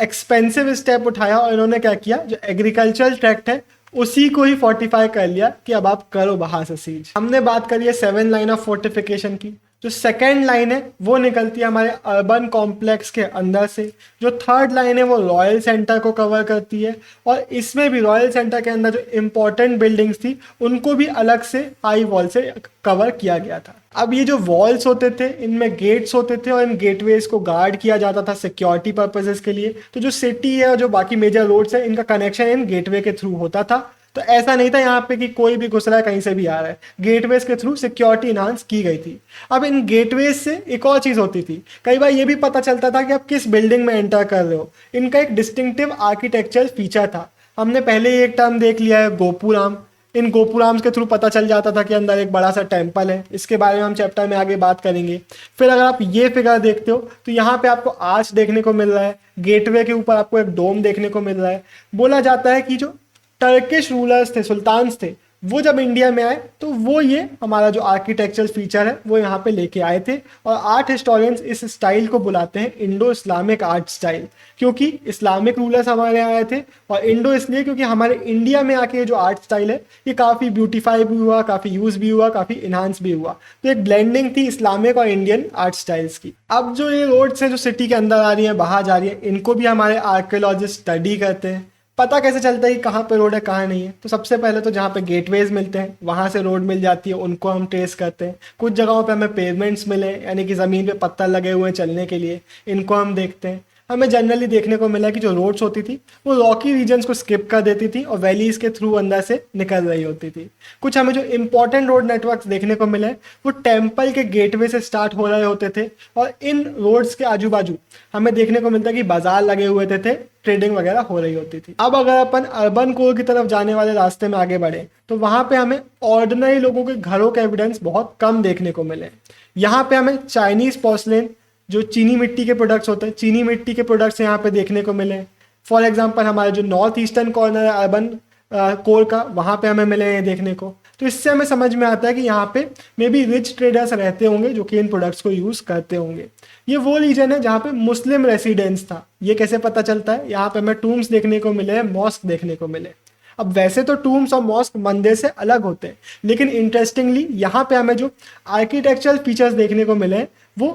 एक्सपेंसिव स्टेप उठाया, और इन्होंने क्या किया, जो एग्रीकल्चरल ट्रैक्ट है उसी को ही फोर्टिफाई कर लिया कि अब आप करो बाहर से सीज। हमने बात करी है 7 लाइन ऑफ फोर्टिफिकेशन की। जो सेकेंड लाइन है वो निकलती है हमारे अर्बन कॉम्प्लेक्स के अंदर से। जो थर्ड लाइन है वो रॉयल सेंटर को कवर करती है, और इसमें भी रॉयल सेंटर के अंदर जो इम्पोर्टेंट बिल्डिंग्स थी उनको भी अलग से हाई वॉल से कवर किया गया था। अब ये जो वॉल्स होते थे इनमें गेट्स होते थे, और इन गेटवेज को गार्ड किया जाता था सिक्योरिटी पर्पजेस के लिए। तो जो सिटी है और जो बाकी मेजर रोड्स है इनका कनेक्शन इन गेटवे के थ्रू होता था। तो ऐसा नहीं था यहाँ पे कि कोई भी घुस रहा है, कहीं से भी आ रहा है। गेटवेज के थ्रू सिक्योरिटी इनहांस की गई थी। अब इन गेटवेज से एक और चीज होती थी, कई बार ये भी पता चलता था कि आप किस बिल्डिंग में एंटर कर रहे हो। इनका एक डिस्टिंक्टिव आर्किटेक्चरल फीचर था। हमने पहले ही एक टर्म देख लिया है गोपुराम। इन गोपुराम्स के थ्रू पता चल जाता था कि अंदर एक बड़ा सा टेम्पल है। इसके बारे में हम चैप्टर में आगे बात करेंगे। फिर अगर आप ये फिगर देखते हो तो यहाँ पे आपको आर्च देखने को मिल रहा है, गेटवे के ऊपर आपको एक डोम देखने को मिल रहा है। बोला जाता है कि जो टर्किश रूलर्स थे, सुल्तान्स थे, वो जब इंडिया में आए तो वो ये हमारा जो आर्किटेक्चरल फीचर है वो यहाँ पे लेके आए थे। और आर्ट हिस्टोरियंस इस स्टाइल को बुलाते हैं इंडो इस्लामिक आर्ट स्टाइल, क्योंकि इस्लामिक रूलर्स हमारे यहाँ आए थे, और इंडो इसलिए क्योंकि हमारे इंडिया में आके जो आर्ट स्टाइल है ये काफ़ी ब्यूटीफाई भी हुआ, काफ़ी यूज़ भी हुआ, काफ़ी इन्हांस भी हुआ। तो एक ब्लेंडिंग थी इस्लामिक और इंडियन आर्ट स्टाइल्स की। अब जो ये रोड्स हैं जो सिटी के अंदर आ रही हैं, बाहर जा रही है, इनको भी हमारे आर्कियोलॉजिस्ट स्टडी करते हैं। पता कैसे चलता है कि कहाँ पे रोड है कहाँ नहीं है? तो सबसे पहले तो जहाँ पे गेटवेज मिलते हैं वहाँ से रोड मिल जाती है, उनको हम ट्रेस करते हैं। कुछ जगहों पे हमें पेवमेंट्स मिले, यानी कि ज़मीन पे पत्थर लगे हुए हैं चलने के लिए, इनको हम देखते हैं। हमें जनरली देखने को मिला कि जो रोड्स होती थी वो रॉकी रीजन्स को स्किप कर देती थी और वैलीज के थ्रू अंदर से निकल रही होती थी। कुछ हमें जो इंपॉर्टेंट रोड नेटवर्क्स देखने को मिले वो टेम्पल के गेटवे से स्टार्ट हो रहे होते थे, और इन रोड्स के आजू बाजू हमें देखने को मिलता है कि बाजार लगे हुए थे, ट्रेडिंग वगैरह हो रही होती थी। अब अगर अपन अर्बन कोर की तरफ जाने वाले रास्ते में आगे बढ़े तो वहाँ पे हमें ऑर्डिनरी लोगों के घरों के एविडेंस बहुत कम देखने को मिले। यहाँ पे हमें चाइनीज पोर्सलेन, जो चीनी मिट्टी के प्रोडक्ट्स होते हैं, चीनी मिट्टी के प्रोडक्ट्स यहाँ पे देखने को मिले। फॉर एग्जांपल हमारे जो नॉर्थ ईस्टर्न कॉर्नर है अर्बन कोर का, वहाँ पे हमें मिले हैं देखने को। तो इससे हमें समझ में आता है कि यहाँ पे मे बी रिच ट्रेडर्स रहते होंगे जो कि इन प्रोडक्ट्स को यूज़ करते होंगे। ये वो रीजन है जहाँ पे मुस्लिम रेसिडेंस था। ये कैसे पता चलता है? यहाँ पे हमें टूम्स देखने को मिले, मॉस्क देखने को मिले। अब वैसे तो टूम्स और मॉस्क मंदिर से अलग होते हैं, लेकिन इंटरेस्टिंगली यहाँ पे हमें जो आर्किटेक्चरल फीचर्स देखने को मिले वो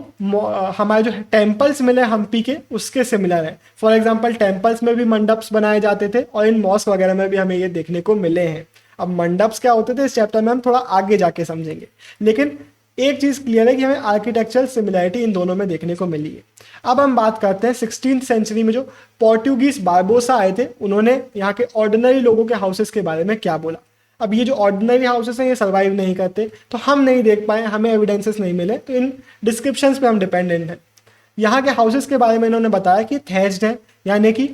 हमारे जो टेम्पल्स मिले हम्पी के उसके सिमिलर है। फॉर एग्जांपल टेम्पल्स में भी मंडप्स बनाए जाते थे और इन मॉस्क वगैरह में भी हमें ये देखने को मिले हैं। अब मंडप्स क्या होते थे इस चैप्टर में हम थोड़ा आगे जाके समझेंगे, लेकिन एक चीज़ क्लियर है कि हमें आर्किटेक्चरल सिमिलैरिटी इन दोनों में देखने को मिली है। अब हम बात करते हैं 16th सेंचुरी में जो पोर्टुगीज बारबोसा आए थे, उन्होंने यहाँ के ऑर्डिनरी लोगों के हाउसेस के बारे में क्या बोला। अब ये जो ऑर्डिनरी हाउसेस हैं ये सर्वाइव नहीं करते, तो हम नहीं देख पाए, हमें एविडेंसेस नहीं मिले, तो इन डिस्क्रिप्शंस पे हम डिपेंडेंट हैं। यहाँ के हाउसेस के बारे में इन्होंने बताया कि थैच्ड है, यानी कि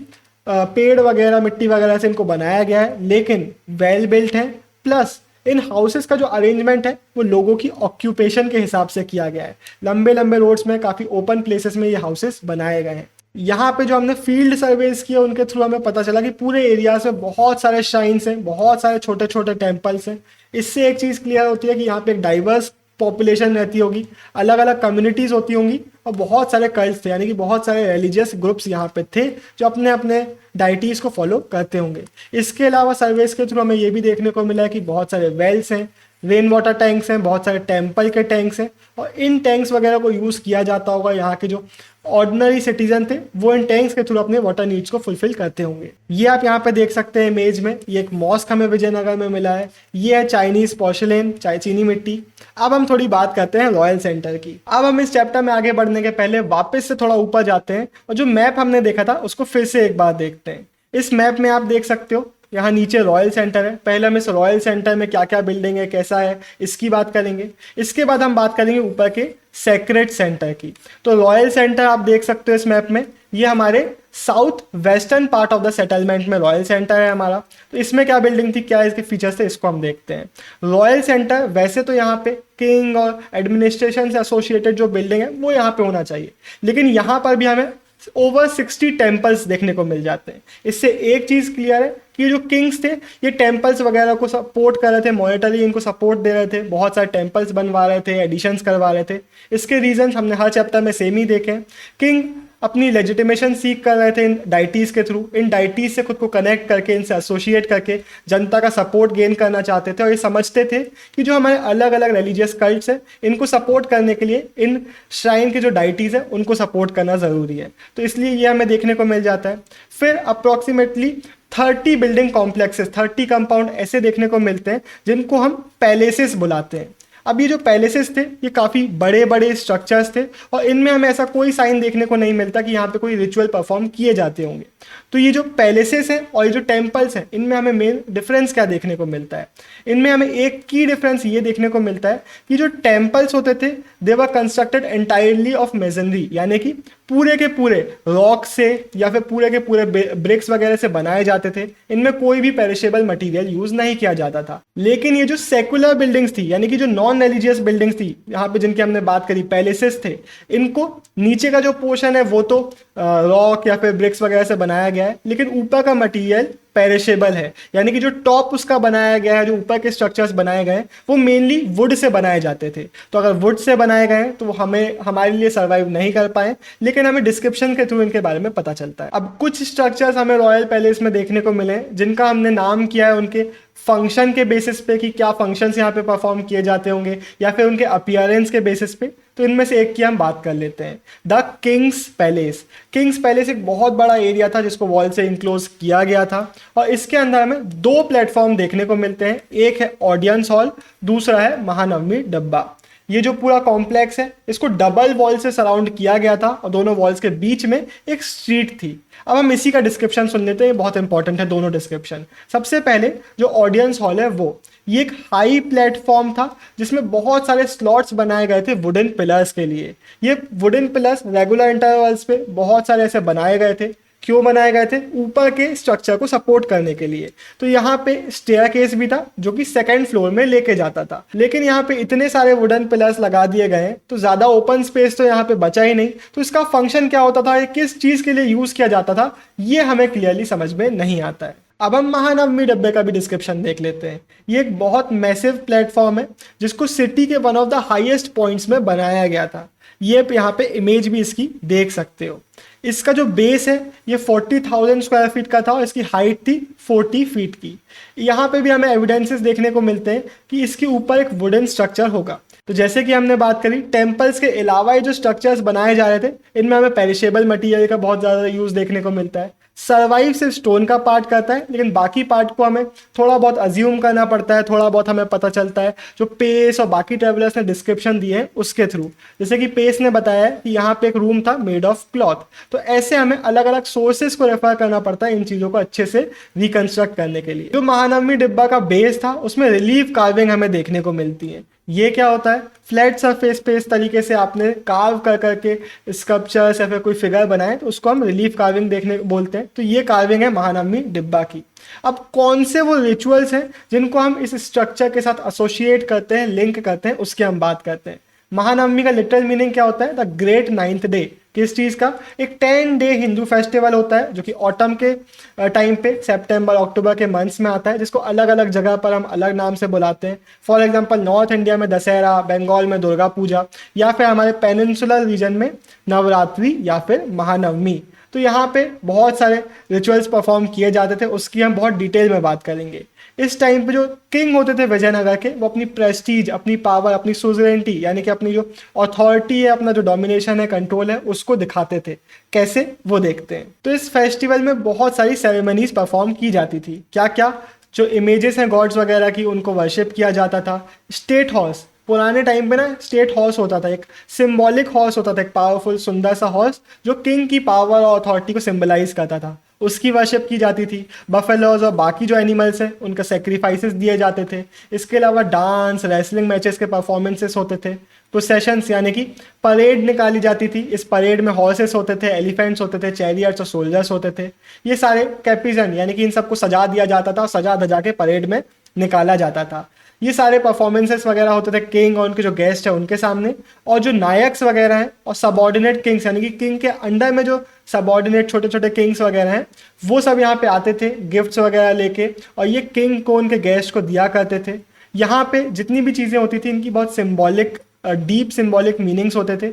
पेड़ वगैरह मिट्टी वगैरह से इनको बनाया गया है, लेकिन वेल बिल्ट है। प्लस इन हाउसेस का जो अरेंजमेंट है वो लोगों की ऑक्यूपेशन के हिसाब से किया गया है। लंबे लंबे रोड्स में, काफ़ी ओपन प्लेसेस में ये हाउसेस बनाए गए हैं। यहाँ पे जो हमने फील्ड सर्वेस किए उनके थ्रू हमें पता चला कि पूरे एरियाज में बहुत सारे श्राइन्स हैं, बहुत सारे छोटे छोटे टेम्पल्स हैं। इससे एक चीज़ क्लियर होती है कि यहाँ पे एक डाइवर्स पॉपुलेशन रहती होगी, अलग अलग कम्युनिटीज़ होती होंगी और बहुत सारे कल्ट्स थे, यानी कि बहुत सारे रिलीजियस ग्रुप्स यहाँ पे थे जो अपने अपने डाइटीज़ को फॉलो करते होंगे। इसके अलावा सर्वेस के थ्रू हमें ये भी देखने को मिला है कि बहुत सारे वेल्स हैं, रेन वाटर टैंक्स हैं, बहुत सारे टेम्पल के टैंक्स हैं, और इन टैंक्स वगैरह को यूज़ किया जाता होगा। यहाँ के जो ऑर्डिनरी सिटीजन थे वो इन टैंक्स के थ्रू अपने वाटर नीड्स को फुलफिल करते होंगे। ये आप यहाँ पे देख सकते हैं इमेज में, ये एक मॉस्क हमें विजयनगर में मिला है। ये है चाइनीज पोर्सिलेन, चीनी मिट्टी। अब हम थोड़ी बात करते हैं रॉयल सेंटर की। अब हम इस चैप्टर में आगे बढ़ने के पहले वापस से थोड़ा ऊपर जाते हैं और जो मैप हमने देखा था उसको फिर से एक बार देखते हैं। इस मैप में आप देख सकते हो यहाँ नीचे रॉयल सेंटर है। पहले हम इस रॉयल सेंटर में क्या क्या बिल्डिंग है, कैसा है, इसकी बात करेंगे। इसके बाद हम बात करेंगे ऊपर के सेक्रेट सेंटर की। तो रॉयल सेंटर आप देख सकते हो इस मैप में, ये हमारे south western part of the settlement में रॉयल सेंटर है हमारा। तो इसमें क्या बिल्डिंग थी, क्या इसके फीचर्स थे, इसको हम देखते हैं। रॉयल सेंटर वैसे तो यहाँ पे किंग और एडमिनिस्ट्रेशन से एसोसिएटेड जो बिल्डिंग है वो यहाँ पे होना चाहिए, लेकिन यहाँ पर भी हमें ओवर 60 टेम्पल्स देखने को मिल जाते हैं। इससे एक चीज़ क्लियर है कि जो किंग्स थे ये टेम्पल्स वगैरह को सपोर्ट कर रहे थे, मॉनेटरी इनको सपोर्ट दे रहे थे, बहुत सारे टेम्पल्स बनवा रहे थे, एडिशंस करवा रहे थे। इसके रीजंस हमने हर चैप्टर में सेम ही देखे हैं। किंग अपनी लेजिटिमेशन सीख कर रहे थे इन डाइटीज़ के थ्रू, इन डाइटीज़ से खुद को कनेक्ट करके, इनसे एसोसिएट करके जनता का सपोर्ट गेन करना चाहते थे, और ये समझते थे कि जो हमारे अलग अलग रिलीजियस कल्ट्स हैं इनको सपोर्ट करने के लिए इन श्राइन के जो डाइटीज़ हैं उनको सपोर्ट करना ज़रूरी है। तो इसलिए ये हमें देखने को मिल जाता है। फिर अप्रॉक्सीमेटली 30 बिल्डिंग कॉम्प्लेक्सेस, 30 कंपाउंड ऐसे देखने को मिलते हैं जिनको हम पैलेसेस बुलाते हैं। अब ये जो पैलेसेस थे ये काफ़ी बड़े बड़े स्ट्रक्चर्स थे और इनमें हमें ऐसा कोई साइन देखने को नहीं मिलता कि यहाँ पे कोई रिचुअल परफॉर्म किए जाते होंगे। तो ये जो पैलेसेस हैं और ये जो टेम्पल्स हैं इनमें हमें मेन डिफरेंस क्या देखने को मिलता है, इनमें हमें एक की डिफरेंस ये देखने को मिलता है कि जो टेम्पल्स होते थे they were constructed entirely of masonry, यानी कि पूरे के पूरे रॉक से या फिर पूरे के पूरे ब्रिक्स वगैरह से बनाए जाते थे। इनमें कोई भी पेरिशेबल मटेरियल यूज नहीं किया जाता था। लेकिन ये जो सेकुलर बिल्डिंग्स थी, यानी कि जो नॉन रिलीजियस बिल्डिंग्स थी, यहाँ पे जिनकी हमने बात करी पैलेसेस थे, इनको नीचे का जो पोर्शन है वो तो रॉक या फिर ब्रिक्स वगैरह से बनाया गया है, लेकिन ऊपर का मटेरियल पेरिशेबल है, यानी कि जो टॉप उसका बनाया गया है, जो ऊपर के स्ट्रक्चर्स बनाए गए हैं वो मेनली वुड से बनाए जाते थे। तो अगर वुड से बनाए गए हैं तो वो हमारे लिए सर्वाइव नहीं कर पाए, लेकिन हमें डिस्क्रिप्शन के थ्रू इनके बारे में पता चलता है। अब कुछ स्ट्रक्चर्स हमें रॉयल पैलेस में देखने को मिले जिनका हमने नाम किया है उनके फंक्शन के बेसिस पे कि क्या फंक्शंस यहाँ पे परफॉर्म किए जाते होंगे या फिर उनके अपीयरेंस के बेसिस पे। तो इनमें से एक की हम बात कर लेते हैं, the Kings palace. Kings palace एक बहुत बड़ा एरिया था जिसको वॉल से इंक्लोज किया गया था और इसके अंदर हमें दो प्लेटफॉर्म देखने को मिलते हैं, एक है ऑडियंस हॉल, दूसरा है महानवमी डब्बा। ये जो पूरा कॉम्प्लेक्स है इसको डबल वॉल से सराउंड किया गया था और दोनों वॉल्स के बीच में एक स्ट्रीट थी। अब हम इसी का डिस्क्रिप्शन सुन लेते हैं, बहुत इंपॉर्टेंट है दोनों डिस्क्रिप्शन। सबसे पहले जो ऑडियंस हॉल है वो ये एक हाई प्लेटफॉर्म था जिसमें बहुत सारे स्लॉट्स बनाए गए थे वुडन पिलर्स के लिए। ये वुडन पिलर्स रेगुलर इंटरवल्स पे बहुत सारे ऐसे बनाए गए थे। क्यों बनाए गए थे? ऊपर के स्ट्रक्चर को सपोर्ट करने के लिए। तो यहाँ पे स्टेयरकेस भी था जो कि सेकंड फ्लोर में लेके जाता था, लेकिन यहाँ पे इतने सारे वुडन पिलर्स लगा दिए गए तो ज्यादा ओपन स्पेस तो यहाँ पे बचा ही नहीं। तो इसका फंक्शन क्या होता था, किस चीज के लिए यूज किया जाता था, ये हमें क्लियरली समझ में नहीं आता है। अब हम महानवमी डब्बे का भी डिस्क्रिप्शन देख लेते हैं। ये एक बहुत मैसिव प्लेटफॉर्म है जिसको सिटी के one of the highest points में बनाया गया था। ये यहाँ पे इमेज भी इसकी देख सकते हो। इसका जो बेस है ये 40,000 स्क्वायर फीट का था और इसकी हाइट थी 40 फीट की। यहाँ पे भी हमें एविडेंसेस देखने को मिलते हैं कि इसके ऊपर एक वुडन स्ट्रक्चर होगा। तो जैसे कि हमने बात करी टेम्पल्स के अलावा ये जो स्ट्रक्चर्स बनाए जा रहे थे इनमें हमें पेरिशेबल मटेरियल का बहुत ज़्यादा यूज़ देखने को मिलता है। सर्वाइव सिर्फ स्टोन का पार्ट करता है, लेकिन बाकी पार्ट को हमें थोड़ा बहुत अज्यूम करना पड़ता है, थोड़ा बहुत हमें पता चलता है जो पेस और बाकी ट्रेवलर्स ने डिस्क्रिप्शन दिए हैं उसके थ्रू। जैसे कि पेस ने बताया है कि यहाँ पे एक रूम था मेड ऑफ क्लॉथ, तो ऐसे हमें अलग अलग सोर्सेज को रेफर करना पड़ता है इन चीज़ों को अच्छे से रिकंस्ट्रक्ट करने के लिए। जो महानवमी डिब्बा का बेस था उसमें रिलीफ कार्विंग हमें देखने को मिलती है। ये क्या होता है, फ्लैट सरफेस पे इस तरीके से आपने कार्व कर करके स्कल्पचर्स या फिर कोई फिगर बनाए तो उसको हम रिलीफ कार्विंग देखने बोलते हैं। तो ये कार्विंग है महानवमी डिब्बा की। अब कौन से वो रिचुअल्स हैं जिनको हम इस स्ट्रक्चर के साथ एसोसिएट करते हैं, लिंक करते हैं, उसकी हम बात करते हैं। महानवमी का लिटरल मीनिंग क्या होता है, द ग्रेट नाइन्थ डे। किस चीज़ का, एक 10 डे हिंदू फेस्टिवल होता है जो कि ऑटम के टाइम पे सितंबर अक्टूबर के मंथ्स में आता है, जिसको अलग अलग जगह पर हम अलग नाम से बुलाते हैं। फॉर एग्जांपल नॉर्थ इंडिया में दशहरा, बंगाल में दुर्गा पूजा, या फिर हमारे पेनिनसुलर रीजन में नवरात्रि या फिर महानवमी। तो यहाँ पे बहुत सारे रिचुअल्स परफॉर्म किए जाते थे, उसकी हम बहुत डिटेल में बात करेंगे। इस टाइम पे जो किंग होते थे विजयनगर के, वो अपनी प्रेस्टीज, अपनी पावर, अपनी सुजरेनिटी यानी कि अपनी जो अथॉरिटी है, अपना जो डोमिनेशन है, कंट्रोल है, उसको दिखाते थे। कैसे, वो देखते हैं। तो इस फेस्टिवल में बहुत सारी सेरेमनीज परफॉर्म की जाती थी। क्या क्या, जो इमेजेस हैं गॉड्स वगैरह की, उनको वर्शिप किया जाता था। स्टेट हॉर्स, पुराने टाइम पे ना स्टेट हॉर्स होता था, एक सिंबॉलिक हॉर्स होता था, एक पावरफुल सुंदर सा हॉर्स जो किंग की पावर और अथॉरिटी को सिंबलाइज करता था, उसकी वर्शिप की जाती थी। बफेलोज और बाकी जो एनिमल्स हैं उनका सेक्रीफाइसेस दिए जाते थे। इसके अलावा डांस, रेसलिंग मैचेस के परफॉर्मेंसेस होते थे। प्रोसेशंस यानी कि परेड निकाली जाती थी। इस परेड में हॉर्सेस होते थे, एलिफेंट्स होते थे, चैरियट्स और सोल्जर्स होते थे। ये सारे कैप्रिजन यानी कि इन सबको सजा दिया जाता था और सजा धजा के परेड में निकाला जाता था। ये सारे परफॉर्मेंसेस वगैरह होते थे किंग और उनके जो गेस्ट है उनके सामने, और जो नायक्स वगैरह हैं और सबॉर्डिनेट किंग्स यानी कि किंग के अंडर में जो सबॉर्डिनेट छोटे छोटे किंग्स वगैरह हैं, वो सब यहाँ पे आते थे गिफ्ट्स वगैरह लेके, और ये किंग को उनके गेस्ट को दिया करते थे। यहाँ पे जितनी भी चीज़ें होती थी इनकी बहुत सिम्बॉलिक, डीप सिम्बॉलिक मीनिंग्स होते थे।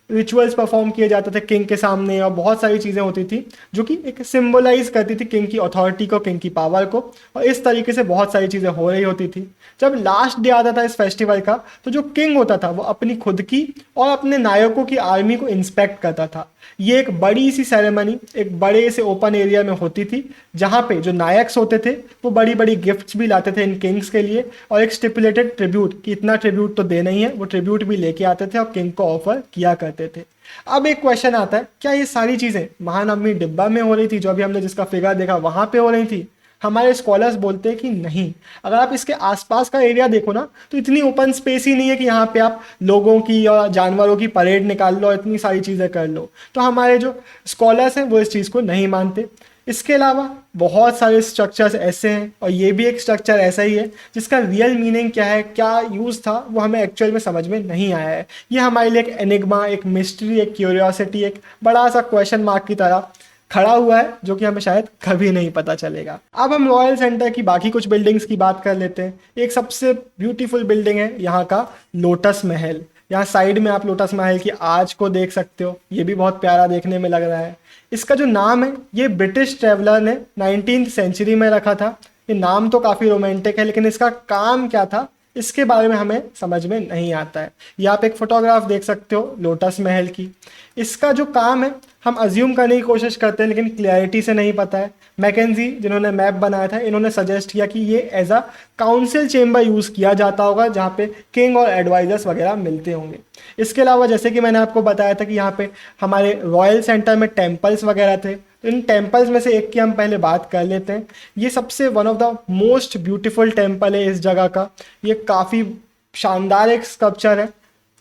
रिचुअल्स परफॉर्म किए जाते थे किंग के सामने, और बहुत सारी चीज़ें होती थी जो कि एक सिंबलाइज करती थी किंग की अथॉरिटी को, किंग की पावर को, और इस तरीके से बहुत सारी चीज़ें हो रही होती थी। जब लास्ट डे आता था इस फेस्टिवल का, तो जो किंग होता था वो अपनी खुद की और अपने नायकों की आर्मी को इंस्पेक्ट करता था। ये एक बड़ी सी सेरेमनी एक बड़े से ओपन एरिया में होती थी, जहाँ पे जो नायक्स होते थे वो बड़ी बड़ी गिफ्ट्स भी लाते थे इन किंग्स के लिए, और एक स्टिपुलेटेड ट्रिब्यूट कि इतना ट्रिब्यूट तो देना ही है, वो ट्रिब्यूट भी लेके आते थे और किंग को ऑफर किया करते थे। अब एक क्वेश्चन आता है, क्या ये सारी चीज़ें महानवमी डिब्बा में हो रही थी, जो अभी हमने जिसका फिगर देखा वहाँ पे हो रही थी? हमारे स्कॉलर्स बोलते हैं कि नहीं। अगर आप इसके आसपास का एरिया देखो ना, तो इतनी ओपन स्पेस ही नहीं है कि यहाँ पे आप लोगों की या जानवरों की परेड निकाल लो, इतनी सारी चीज़ें कर लो। तो हमारे जो स्कॉलर्स हैं वो इस चीज़ को नहीं मानते। इसके अलावा बहुत सारे स्ट्रक्चर्स ऐसे हैं, और ये भी एक स्ट्रक्चर ऐसा ही है जिसका रियल मीनिंग क्या है, क्या यूज़ था, वो हमें एक्चुअल में समझ में नहीं आया है। ये हमारे लिए एक एनिग्मा, एक मिस्ट्री, एक क्यूरियोसिटी, एक बड़ा सा क्वेश्चन मार्क की तरह खड़ा हुआ है, जो कि हमें शायद कभी नहीं पता चलेगा। अब हम रॉयल सेंटर की बाकी कुछ बिल्डिंग्स की बात कर लेते हैं। एक सबसे ब्यूटीफुल बिल्डिंग है यहाँ का लोटस महल। यहाँ साइड में आप लोटस महल की आर्च को देख सकते हो, ये भी बहुत प्यारा देखने में लग रहा है। इसका जो नाम है ये ब्रिटिश ट्रेवलर ने 19th सेंचुरी में रखा था। ये नाम तो काफ़ी रोमांटिक है, लेकिन इसका काम क्या था इसके बारे में हमें समझ में नहीं आता है। ये आप एक फोटोग्राफ देख सकते हो लोटस महल की। इसका जो काम है हम अज्यूम करने की कोशिश करते हैं, लेकिन क्लैरिटी से नहीं पता है। मैकेंजी जिन्होंने मैप बनाया था, इन्होंने सजेस्ट किया कि ये as a council chamber use किया जाता होगा, जहाँ पे किंग और एडवाइजर्स वगैरह मिलते होंगे। इसके अलावा जैसे कि मैंने आपको बताया था कि यहाँ पे हमारे रॉयल सेंटर में टेम्पल्स वगैरह थे, तो इन टेम्पल्स में से एक की हम पहले बात कर लेते हैं। ये सबसे one of the most beautiful temple है इस जगह का। ये काफ़ी शानदार एक स्कल्पचर है,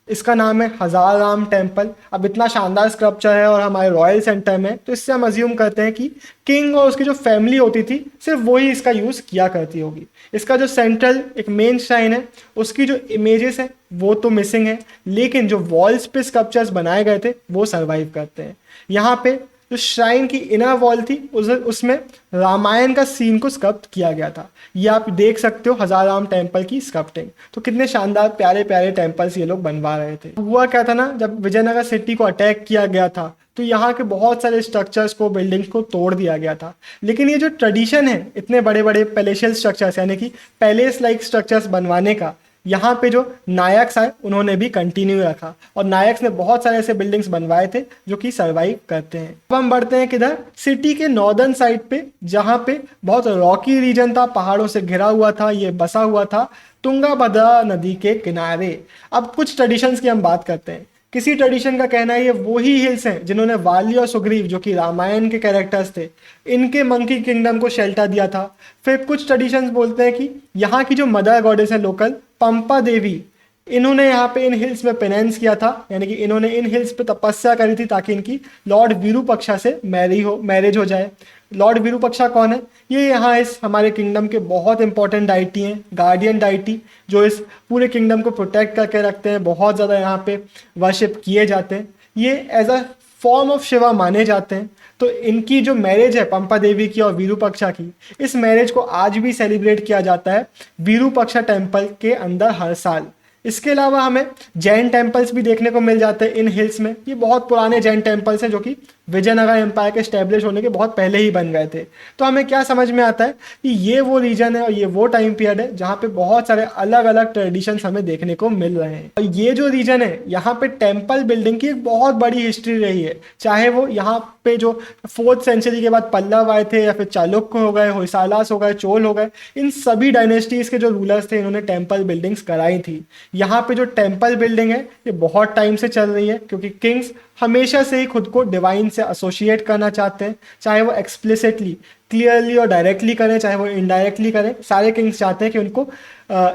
इसका नाम है हजार राम टेम्पल। अब इतना शानदार स्कल्पचर है और हमारे रॉयल सेंटर में, तो इससे हम अज्यूम करते हैं कि किंग और उसकी जो फैमिली होती थी सिर्फ वही इसका यूज़ किया करती होगी। इसका जो सेंट्रल एक मेन श्राइन है, उसकी जो इमेजेस हैं वो तो मिसिंग है, लेकिन जो वॉल्स पे स्कल्पचर्स बनाए गए थे वो सर्वाइव करते हैं। यहाँ पे जो श्राइन की इनर वॉल थी उसमें रामायण का सीन को स्कल्प्ट किया गया था। ये आप देख सकते हो हजार राम टेम्पल की स्कल्पटिंग। तो कितने शानदार प्यारे प्यारे टेम्पल्स ये लोग बनवा रहे थे। हुआ क्या था ना, जब विजयनगर सिटी को अटैक किया गया था तो यहाँ के बहुत सारे स्ट्रक्चर्स को, बिल्डिंग्स को तोड़ दिया गया था। लेकिन ये जो ट्रेडिशन है इतने बड़े बड़े पैलेशियल स्ट्रक्चर्स यानी कि पैलेस लाइक स्ट्रक्चर्स बनवाने का, यहाँ पे जो नायक्स आए उन्होंने भी कंटिन्यू रखा, और नायक्स ने बहुत सारे ऐसे बिल्डिंग्स बनवाए थे जो कि सर्वाइव करते हैं। अब हम बढ़ते हैं किधर, सिटी के नॉर्दर्न साइड पे, जहाँ पे बहुत रॉकी रीजन था, पहाड़ों से घिरा हुआ था, ये बसा हुआ था तुंगाभद्रा नदी के किनारे। अब कुछ ट्रेडिशंस की हम बात करते हैं। किसी ट्रेडिशन का कहना है ये वही हिल्स हैं जिन्होंने वाली और सुग्रीव, जो कि रामायण के कैरेक्टर्स थे, इनके मंकी किंगडम को शेल्टर दिया था। फिर कुछ ट्रेडिशंस बोलते हैं कि यहाँ की जो मदर गॉडेस है लोकल, पंपा देवी, इन्होंने यहाँ पे इन हिल्स में पेनेंस किया था, यानी कि इन्होंने इन हिल्स पे तपस्या करी थी ताकि इनकी लॉर्ड विरूपक्षा से मैरिज हो जाए। लॉर्ड विरूपक्षा कौन है? ये यहाँ इस हमारे किंगडम के बहुत इंपॉर्टेंट डाइटी हैं, गार्डियन डाइटी, जो इस पूरे किंगडम को प्रोटेक्ट करके रखते हैं, बहुत ज़्यादा यहाँ पे वर्शिप किए जाते हैं। ये as a form of Shiva माने जाते हैं। तो इनकी जो मैरिज है पंपा देवी की और विरूपक्षा की, इस मैरिज को आज भी सेलिब्रेट किया जाता है विरूपक्षा टेम्पल के अंदर हर साल। इसके अलावा हमें जैन टेम्पल्स भी देखने को मिल जाते हैं इन हिल्स में। ये बहुत पुराने जैन टेम्पल्स हैं जो कि विजयनगर एम्पायर के स्टैब्लिश होने के बहुत पहले ही बन गए थे। तो हमें क्या समझ में आता है कि ये वो रीजन है और ये वो टाइम पीरियड है जहाँ पे बहुत सारे अलग अलग ट्रेडिशंस हमें देखने को मिल रहे हैं। और ये जो रीजन है यहाँ पे टेम्पल बिल्डिंग की एक बहुत बड़ी हिस्ट्री रही है, चाहे वो यहाँ पे जो 4th सेंचुरी के बाद पल्लव आए थे, या फिर चालुक्य हो गए, होयसालास हो गए, चोल हो गए, इन सभी डायनेस्टीज के जो रूलर्स थे इन्होंने टेम्पल बिल्डिंग्स कराई थी। यहाँ पे जो टेम्पल बिल्डिंग है ये बहुत टाइम से चल रही है, क्योंकि किंग्स हमेशा से ही खुद को डिवाइन से एसोसिएट करना चाहते हैं, चाहे वो एक्सप्लिसिटली, क्लियरली और डायरेक्टली करें, चाहे वो इनडायरेक्टली करें। सारे किंग्स चाहते हैं कि उनको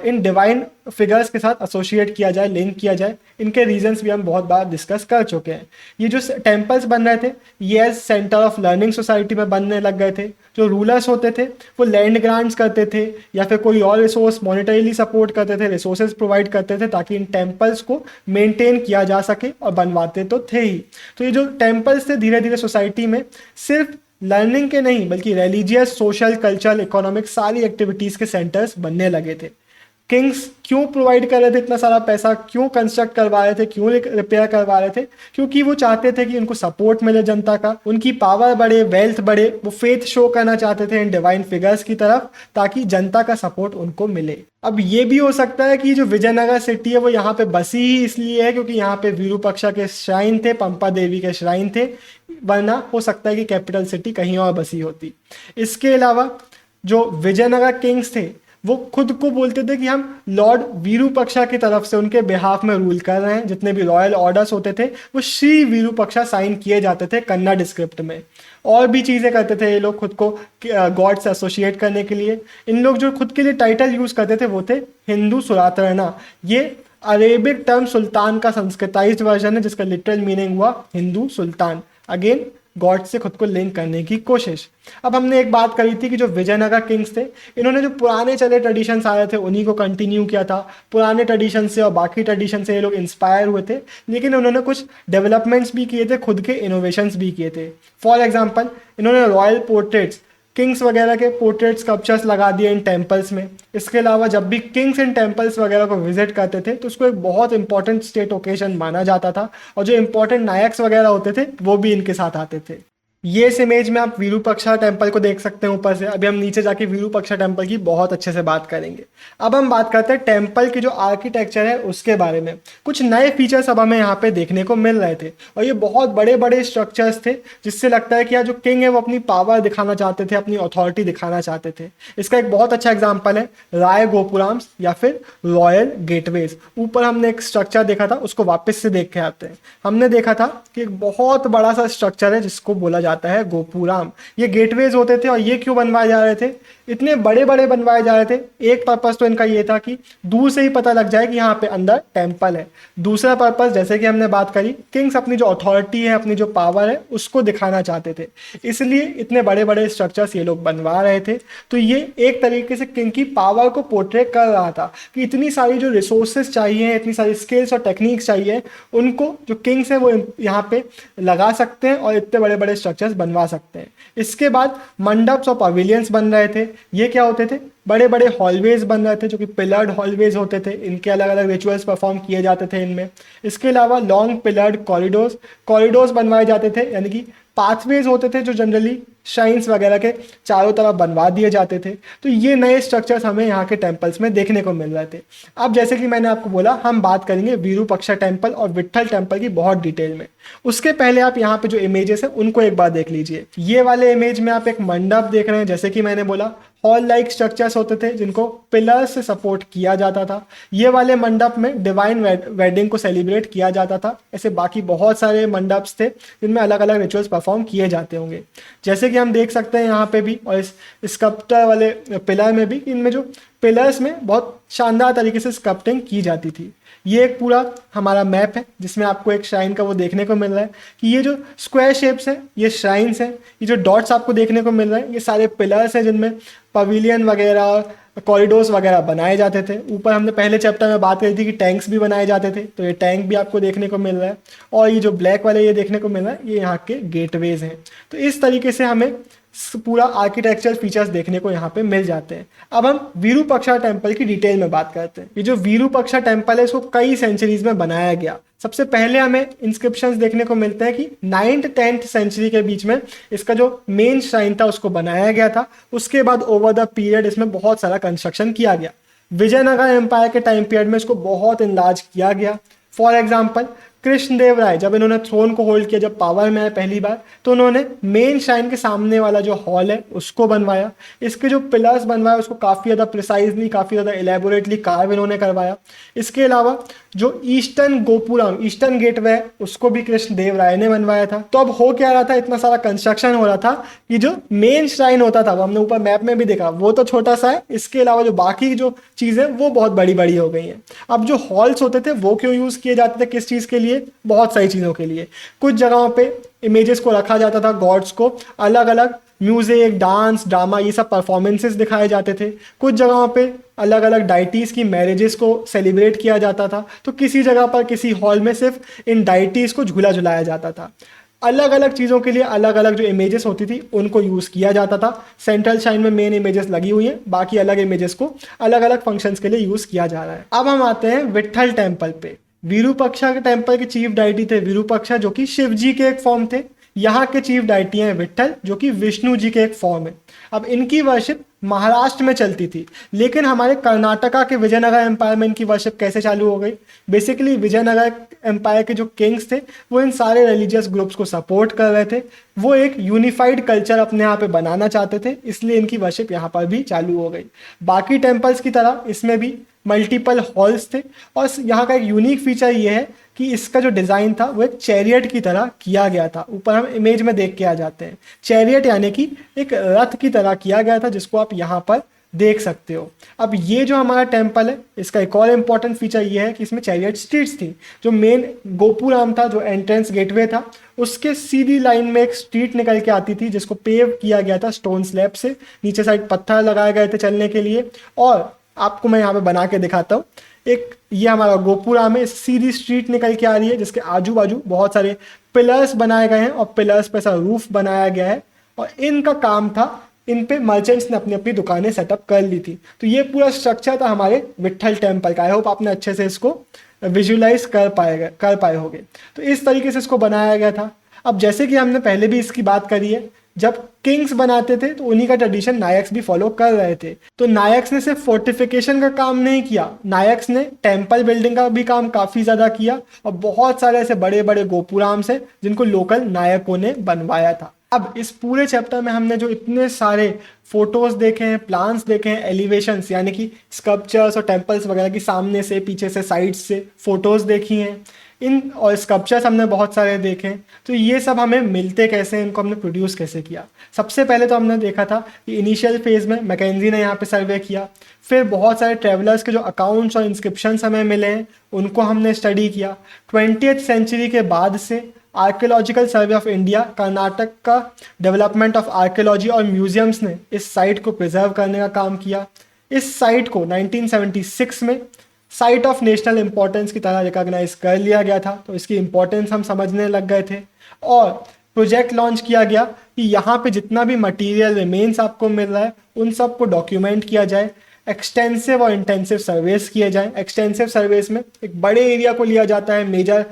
इन डिवाइन फिगर्स के साथ एसोसिएट किया जाए, लिंक किया जाए। इनके रीजंस भी हम बहुत बार डिस्कस कर चुके हैं। ये जो टेम्पल्स बन रहे थे ये as centre of learning society में बनने लग गए थे। जो रूलर्स होते थे वो लैंड ग्रांट्स करते थे या फिर कोई और रिसोर्स मॉनिटरीली सपोर्ट करते थे, रिसोर्सेज प्रोवाइड करते थे ताकि इन टेम्पल्स को मेंटेन किया जा सके, और बनवाते तो थे ही। तो ये जो टेम्पल्स थे धीरे धीरे सोसाइटी में सिर्फ लर्निंग के नहीं बल्कि रिलीजियस, सोशल, कल्चरल, इकोनॉमिक सारी एक्टिविटीज़ के सेंटर्स बनने लगे थे। किंग्स क्यों प्रोवाइड कर रहे थे इतना सारा पैसा, क्यों कंस्ट्रक्ट करवा रहे थे, क्यों रिपेयर करवा रहे थे? क्योंकि वो चाहते थे कि उनको सपोर्ट मिले जनता का, उनकी पावर बढ़े, वेल्थ बढ़े। वो फेथ शो करना चाहते थे इन डिवाइन फिगर्स की तरफ ताकि जनता का सपोर्ट उनको मिले। अब ये भी हो सकता है कि जो विजयनगर सिटी है वो यहाँ पे बसी ही इसलिए है क्योंकि यहाँ पे विरूपक्षा के श्राइन थे, पंपा देवी के श्राइन थे, वरना हो सकता है कि कैपिटल सिटी कहीं और बसी होती। इसके अलावा जो विजयनगर किंग्स थे वो खुद को बोलते थे कि हम लॉर्ड विरूपक्षा की तरफ से उनके बिहाफ में रूल कर रहे हैं। जितने भी रॉयल ऑर्डर्स होते थे वो श्री विरूपक्षा साइन किए जाते थे कन्नड़ स्क्रिप्ट में। और भी चीज़ें करते थे ये लोग खुद को गॉड से एसोसिएट करने के लिए। इन लोग जो खुद के लिए टाइटल यूज़ करते थे वो थे हिंदू सुरातरना। ये अरेबिक टर्म सुल्तान का संस्कृताइज्ड वर्जन है जिसका लिटरल मीनिंग हुआ हिंदू सुल्तान। अगेन गॉड से खुद को लिंक करने की कोशिश। अब हमने एक बात करी थी कि जो विजयनगर किंग्स थे इन्होंने जो पुराने चले ट्रेडिशंस आए थे उन्हीं को कंटिन्यू किया था। पुराने ट्रेडिशन से और बाकी ट्रेडिशन से ये लोग इंस्पायर हुए थे, लेकिन उन्होंने कुछ डेवलपमेंट्स भी किए थे, खुद के इनोवेशंस भी किए थे। फॉर एग्जाम्पल इन्होंने रॉयल पोर्ट्रेट्स, किंग्स वगैरह के पोर्ट्रेट स्कल्पचर्स लगा दिए इन टेम्पल्स में। इसके अलावा जब भी किंग्स इन टेम्पल्स वगैरह को विजिट करते थे तो उसको एक बहुत इंपॉर्टेंट स्टेट ओकेजन माना जाता था, और जो इंपॉर्टेंट नायक्स वगैरह होते थे वो भी इनके साथ आते थे। ये इस इमेज में आप विरूपक्षा टेम्पल को देख सकते हैं ऊपर से। अभी हम नीचे जाके विरूपक्षा टेम्पल की बहुत अच्छे से बात करेंगे। अब हम बात करते हैं टेम्पल की जो आर्किटेक्चर है उसके बारे में। कुछ नए फीचर्स अब हमें यहाँ पे देखने को मिल रहे थे, और ये बहुत बड़े बड़े स्ट्रक्चर्स थे जिससे लगता है कि यार जो किंग है वो अपनी पावर दिखाना चाहते थे, अपनी अथॉरिटी दिखाना चाहते थे। इसका एक बहुत अच्छा एग्जाम्पल है राय गोपुराम्स या फिर रॉयल गेटवेज। ऊपर हमने एक स्ट्रक्चर देखा था, उसको वापस से देख के आते हैं। हमने देखा था कि एक बहुत बड़ा सा स्ट्रक्चर है जिसको बोला जाता है गोपुराम। ये गेटवेज होते थे, और ये क्यों बनवाए जा रहे थे? इतने बड़े बड़े बनवाए जा रहे थे। एक पर्पस तो इनका ये था कि दूर से ही पता लग जाए कि यहाँ पे अंदर टेम्पल है। दूसरा पर्पस, जैसे कि हमने बात करी, किंग्स अपनी जो अथॉरिटी है, अपनी जो पावर है उसको दिखाना चाहते थे, इसलिए इतने बड़े बड़े स्ट्रक्चर्स ये लोग बनवा रहे थे। तो ये एक तरीके से किंग की पावर को पोर्ट्रेट कर रहा था कि इतनी सारी जो रिसोर्सेज चाहिए, इतनी सारी स्किल्स और टेक्निक्स चाहिए, उनको जो किंग्स हैं वो यहाँ पे लगा सकते हैं और इतने बड़े बड़े स्ट्रक्चर्स बनवा सकते हैं। इसके बाद मंडप्स और पवेलियंस बन रहे थे। ये क्या होते थे? बड़े बड़े हॉलवेज बन रहे थे जो कि पिलर्ड हॉलवेज होते थे। इनके अलग अलग रिचुअल्स परफॉर्म किए जाते थे इनमें। इसके अलावा लॉन्ग पिलर्ड कॉरिडोर्स बनवाए जाते थे, यानी कि पाथवेज होते थे जो जनरली श्राइन्स वगैरह के चारों तरफ बनवा दिए जाते थे। तो ये नए स्ट्रक्चर्स हमें यहाँ के टेम्पल्स में देखने को मिल रहे थे। अब जैसे कि मैंने आपको बोला, हम बात करेंगे विरूपाक्षा टेम्पल और विट्ठल टेम्पल की बहुत डिटेल में। उसके पहले आप यहाँ पे जो इमेजेस हैं उनको एक बार देख लीजिए। ये वाले इमेज में आप एक मंडप देख रहे हैं। जैसे कि मैंने बोला, हॉल लाइक स्ट्रक्चर्स होते थे जिनको पिलर्स से सपोर्ट किया जाता था। ये वाले मंडप में डिवाइन वेडिंग को सेलिब्रेट किया जाता था। ऐसे बाकी बहुत सारे मंडप्स थे जिनमें अलग अलग रिचुअल्स परफॉर्म किए जाते होंगे। जैसे कि हम देख सकते हैं यहाँ पे भी, और इस स्कल्पचर वाले पिलर में भी, इनमें जो पिलर्स में बहुत शानदार तरीके से स्कल्पटिंग की जाती थी। ये एक पूरा हमारा मैप है जिसमें आपको एक श्राइन का वो देखने को मिल रहा है कि ये जो स्क्वायर शेप्स हैं ये श्राइन्स हैं, ये जो डॉट्स आपको देखने को मिल रहे हैं ये सारे पिलर्स हैं जिनमें पवेलियन वगैरह, कॉरिडोर्स वगैरह बनाए जाते थे। ऊपर हमने पहले चैप्टर में बात करी थी कि टैंक्स भी बनाए जाते थे, तो ये टैंक भी आपको देखने को मिल रहा है। और ये जो ब्लैक वाले ये देखने को मिल रहा है ये यहाँ के गेटवेज हैं। तो इस तरीके से हमें पूरा आर्किटेक्चरल फीचर्स देखने को यहाँ पे मिल जाते हैं। अब हम विरूपाक्षा टेम्पल की डिटेल में बात करते हैं। ये जो विरूपाक्षा टेम्पल है इसको कई सेंचुरीज में बनाया गया। सबसे पहले हमें इंस्क्रिप्शंस देखने को मिलते हैं कि 9th 10th सेंचुरी के बीच में इसका जो मेन श्राइन था उसको बनाया गया था। उसके बाद ओवर द पीरियड इसमें बहुत सारा कंस्ट्रक्शन किया गया। विजयनगर एम्पायर के टाइम पीरियड में इसको बहुत इनलार्ज किया गया। फॉर एग्जाम्पल, कृष्णदेव राय जब इन्होंने थ्रोन को होल्ड किया, जब पावर में आए पहली बार, तो उन्होंने मेन श्राइन के सामने वाला जो हॉल है उसको बनवाया। इसके जो पिलर्स बनवाया उसको काफ़ी ज़्यादा प्रिसाइजली, काफ़ी ज़्यादा एलेबोरेटली कार्व इन्होंने करवाया। इसके अलावा जो ईस्टर्न गोपुरम, ईस्टर्न गेटवे है, उसको भी कृष्णदेव राय ने बनवाया था। तो अब हो क्या रहा था, इतना सारा कंस्ट्रक्शन हो रहा था कि जो मेन श्राइन होता था वो हमने ऊपर मैप में भी देखा, वो तो छोटा सा है। इसके अलावा जो बाकी जो चीज़ें वो बहुत बड़ी बड़ी हो गई हैं। अब जो हॉल्स होते थे वो क्यों यूज़ किए जाते थे, किस चीज़ के लिए? बहुत सारी चीज़ों के लिए। कुछ जगहों पे इमेजेस को रखा जाता था, गॉड्स को, अलग अलग म्यूजिक, डांस, ड्रामा, ये सब परफॉर्मेंसेस दिखाए जाते थे। कुछ जगहों पे अलग अलग डाइटीज़ की मैरिजेस को सेलिब्रेट किया जाता था। तो किसी जगह पर किसी हॉल में सिर्फ इन डाइटीज़ को झूला झुलाया जाता था। अलग अलग चीज़ों के लिए अलग अलग जो इमेजेस होती थी उनको यूज़ किया जाता था। सेंट्रल शाइन में मेन इमेजेस लगी हुई हैं, बाकी अलग इमेजेस को अलग अलग फंक्शंस के लिए यूज़ किया जा रहा है। अब हम आते हैं विट्ठल टेम्पल पे। विरूपाक्षा के टेम्पल के चीफ डाइटी थे विरूपाक्षा, जो कि शिव जी के एक फॉर्म थे। यहाँ के चीफ डाइटी हैं विट्ठल, जो कि विष्णु जी के एक फॉर्म है। अब इनकी वर्शिप महाराष्ट्र में चलती थी, लेकिन हमारे कर्नाटका के विजयनगर एम्पायर में इनकी वर्शिप कैसे चालू हो गई? बेसिकली विजयनगर एम्पायर के जो किंग्स थे वो इन सारे रिलीजियस ग्रुप्स को सपोर्ट कर रहे थे। वो एक यूनिफाइड कल्चर अपने यहाँ पे बनाना चाहते थे, इसलिए इनकी वर्शिप यहाँ पर भी चालू हो गई। बाकी टेम्पल्स की तरह इसमें भी मल्टीपल हॉल्स थे, और यहाँ का एक यूनिक फीचर ये है कि इसका जो डिज़ाइन था वो एक चैरियट की तरह किया गया था। ऊपर हम इमेज में देख के आ जाते हैं, चैरियट यानी कि एक रथ की तरह किया गया था, जिसको आप यहाँ पर देख सकते हो। अब ये जो हमारा टेम्पल है इसका एक और इम्पॉर्टेंट फीचर ये है कि इसमें चैरियट स्ट्रीट्स थी। जो मेन गोपुराम था, जो एंट्रेंस गेटवे था, उसके सीधी लाइन में एक स्ट्रीट निकल के आती थी जिसको पेव किया गया था स्टोन स्लैब से। नीचे साइड पत्थर लगाए गए थे चलने के लिए। और आपको मैं यहाँ पे बना के दिखाता हूँ। एक ये हमारा गोपुराम में सीधी स्ट्रीट निकल के आ रही है जिसके आजू बाजू बहुत सारे पिलर्स बनाए गए हैं और पिलर्स पे ऐसा रूफ बनाया गया है, और इनका काम था, इन पे मर्चेंट्स ने अपनी अपनी दुकानें सेटअप कर ली थी। तो ये पूरा स्ट्रक्चर था हमारे विट्ठल टेम्पल का। आई होप आपने अच्छे से इसको विजुलाइज कर पाए होंगे। तो इस तरीके से इसको बनाया गया था। अब जैसे कि हमने पहले भी इसकी बात करी है, जब किंग्स बनाते थे तो उन्हीं का ट्रेडिशन नायक्स भी फॉलो कर रहे थे। तो नायक्स ने सिर्फ फोर्टिफिकेशन का काम नहीं किया, नायक्स ने टेम्पल बिल्डिंग का भी काम काफ़ी ज़्यादा किया, और बहुत सारे ऐसे बड़े बड़े गोपुराम्स हैं जिनको लोकल नायकों ने बनवाया था। अब इस पूरे चैप्टर में हमने जो इतने सारे फोटोज़ देखे हैं, प्लान्स देखे हैं, एलिवेशंस यानी कि स्कल्पचर्स और टेम्पल्स वगैरह की सामने से, पीछे से, साइड से फ़ोटोज़ देखी हैं, इन और स्कल्पचर्स हमने बहुत सारे देखे हैं। तो ये सब हमें मिलते कैसे हैं, इनको हमने प्रोड्यूस कैसे किया? सबसे पहले तो हमने देखा था कि इनिशियल फेज़ में मैकेंजी ने यहाँ पे सर्वे किया। फिर बहुत सारे ट्रेवलर्स के जो अकाउंट्स और इंस्क्रिप्शंस हमें मिले हैं उनको हमने स्टडी किया। 20th सेंचुरी के बाद से archaeological survey of India, Karnataka का डेवलपमेंट ऑफ आर्कियोलॉजी और म्यूजियम्स ने इस साइट को प्रिजर्व करने का काम किया। इस साइट को 1976 में साइट ऑफ नेशनल इंपॉर्टेंस की तरह रिकॉग्नाइज कर लिया गया था। तो इसकी इंपॉर्टेंस हम समझने लग गए थे, और प्रोजेक्ट लॉन्च किया गया कि यहाँ पे जितना भी मटेरियल रिमेन्स आपको मिल रहा है उन सब को डॉक्यूमेंट किया जाए, एक्सटेंसिव और इंटेंसिव सर्वेस किए जाएं। एक्सटेंसिव सर्वेस में एक बड़े एरिया को लिया जाता है, मेजर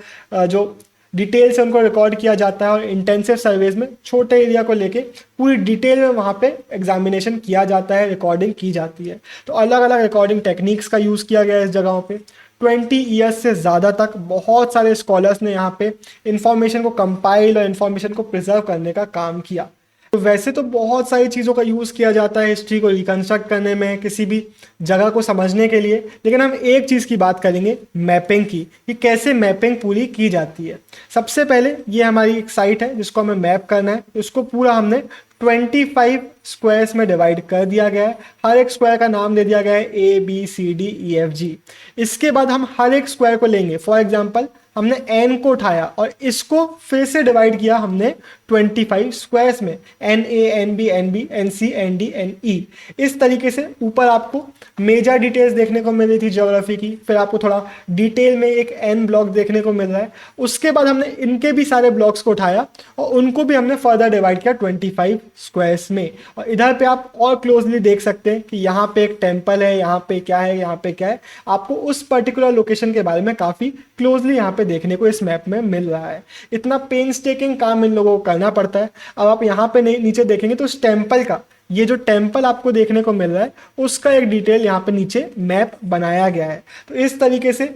जो डिटेल से उनको रिकॉर्ड किया जाता है और इंटेंसिव सर्वेज में छोटे एरिया को लेके पूरी डिटेल में वहाँ पे एग्जामिनेशन किया जाता है, रिकॉर्डिंग की जाती है। तो अलग अलग रिकॉर्डिंग टेक्निक्स का यूज़ किया गया है इस जगहों पे। 20 ईयर्स से ज़्यादा तक बहुत सारे स्कॉलर्स ने यहाँ पे इंफॉर्मेशन को कंपाइल और इन्फॉर्मेशन को प्रिजर्व करने का काम किया। तो वैसे तो बहुत सारी चीज़ों का यूज़ किया जाता है हिस्ट्री को रिकंस्ट्रक्ट करने में, किसी भी जगह को समझने के लिए, लेकिन हम एक चीज़ की बात करेंगे, मैपिंग की, कि कैसे मैपिंग पूरी की जाती है। सबसे पहले ये हमारी एक साइट है जिसको हमें मैप करना है। इसको पूरा हमने 25 स्क्वायर्स में डिवाइड कर दिया गया है। हर एक स्क्वायर का नाम दे दिया गया है ABCDEFG। इसके बाद हम हर एक स्क्वायर को लेंगे। फॉर एग्जांपल हमने n को उठाया और इसको फिर से डिवाइड किया हमने 25 स्क्वायर्स में, NA NB NB NC ND NE। इस तरीके से ऊपर आपको मेजर डिटेल्स देखने को मिल रही थी ज्योग्राफी की, फिर आपको थोड़ा डिटेल में एक n ब्लॉक देखने को मिल रहा है। उसके बाद हमने इनके भी सारे ब्लॉक्स को उठाया और उनको भी हमने फर्दर डिवाइड किया 25 स्क्वायर्स में। और इधर पे आप और क्लोजली देख सकते हैं कि यहाँ पे एक टेम्पल है, यहाँ पे क्या है, यहाँ पे क्या है। आपको उस पर्टिकुलर लोकेशन के बारे में काफ़ी क्लोजली यहाँ पे देखने को इस मैप में मिल रहा है। इतना पेनस्टेकिंग काम इन लोगों को करना पड़ता है। अब आप यहाँ पे नीचे देखेंगे तो उस टेम्पल का, ये जो टेम्पल आपको देखने को मिल रहा है उसका एक डिटेल यहाँ पे नीचे मैप बनाया गया है। तो इस तरीके से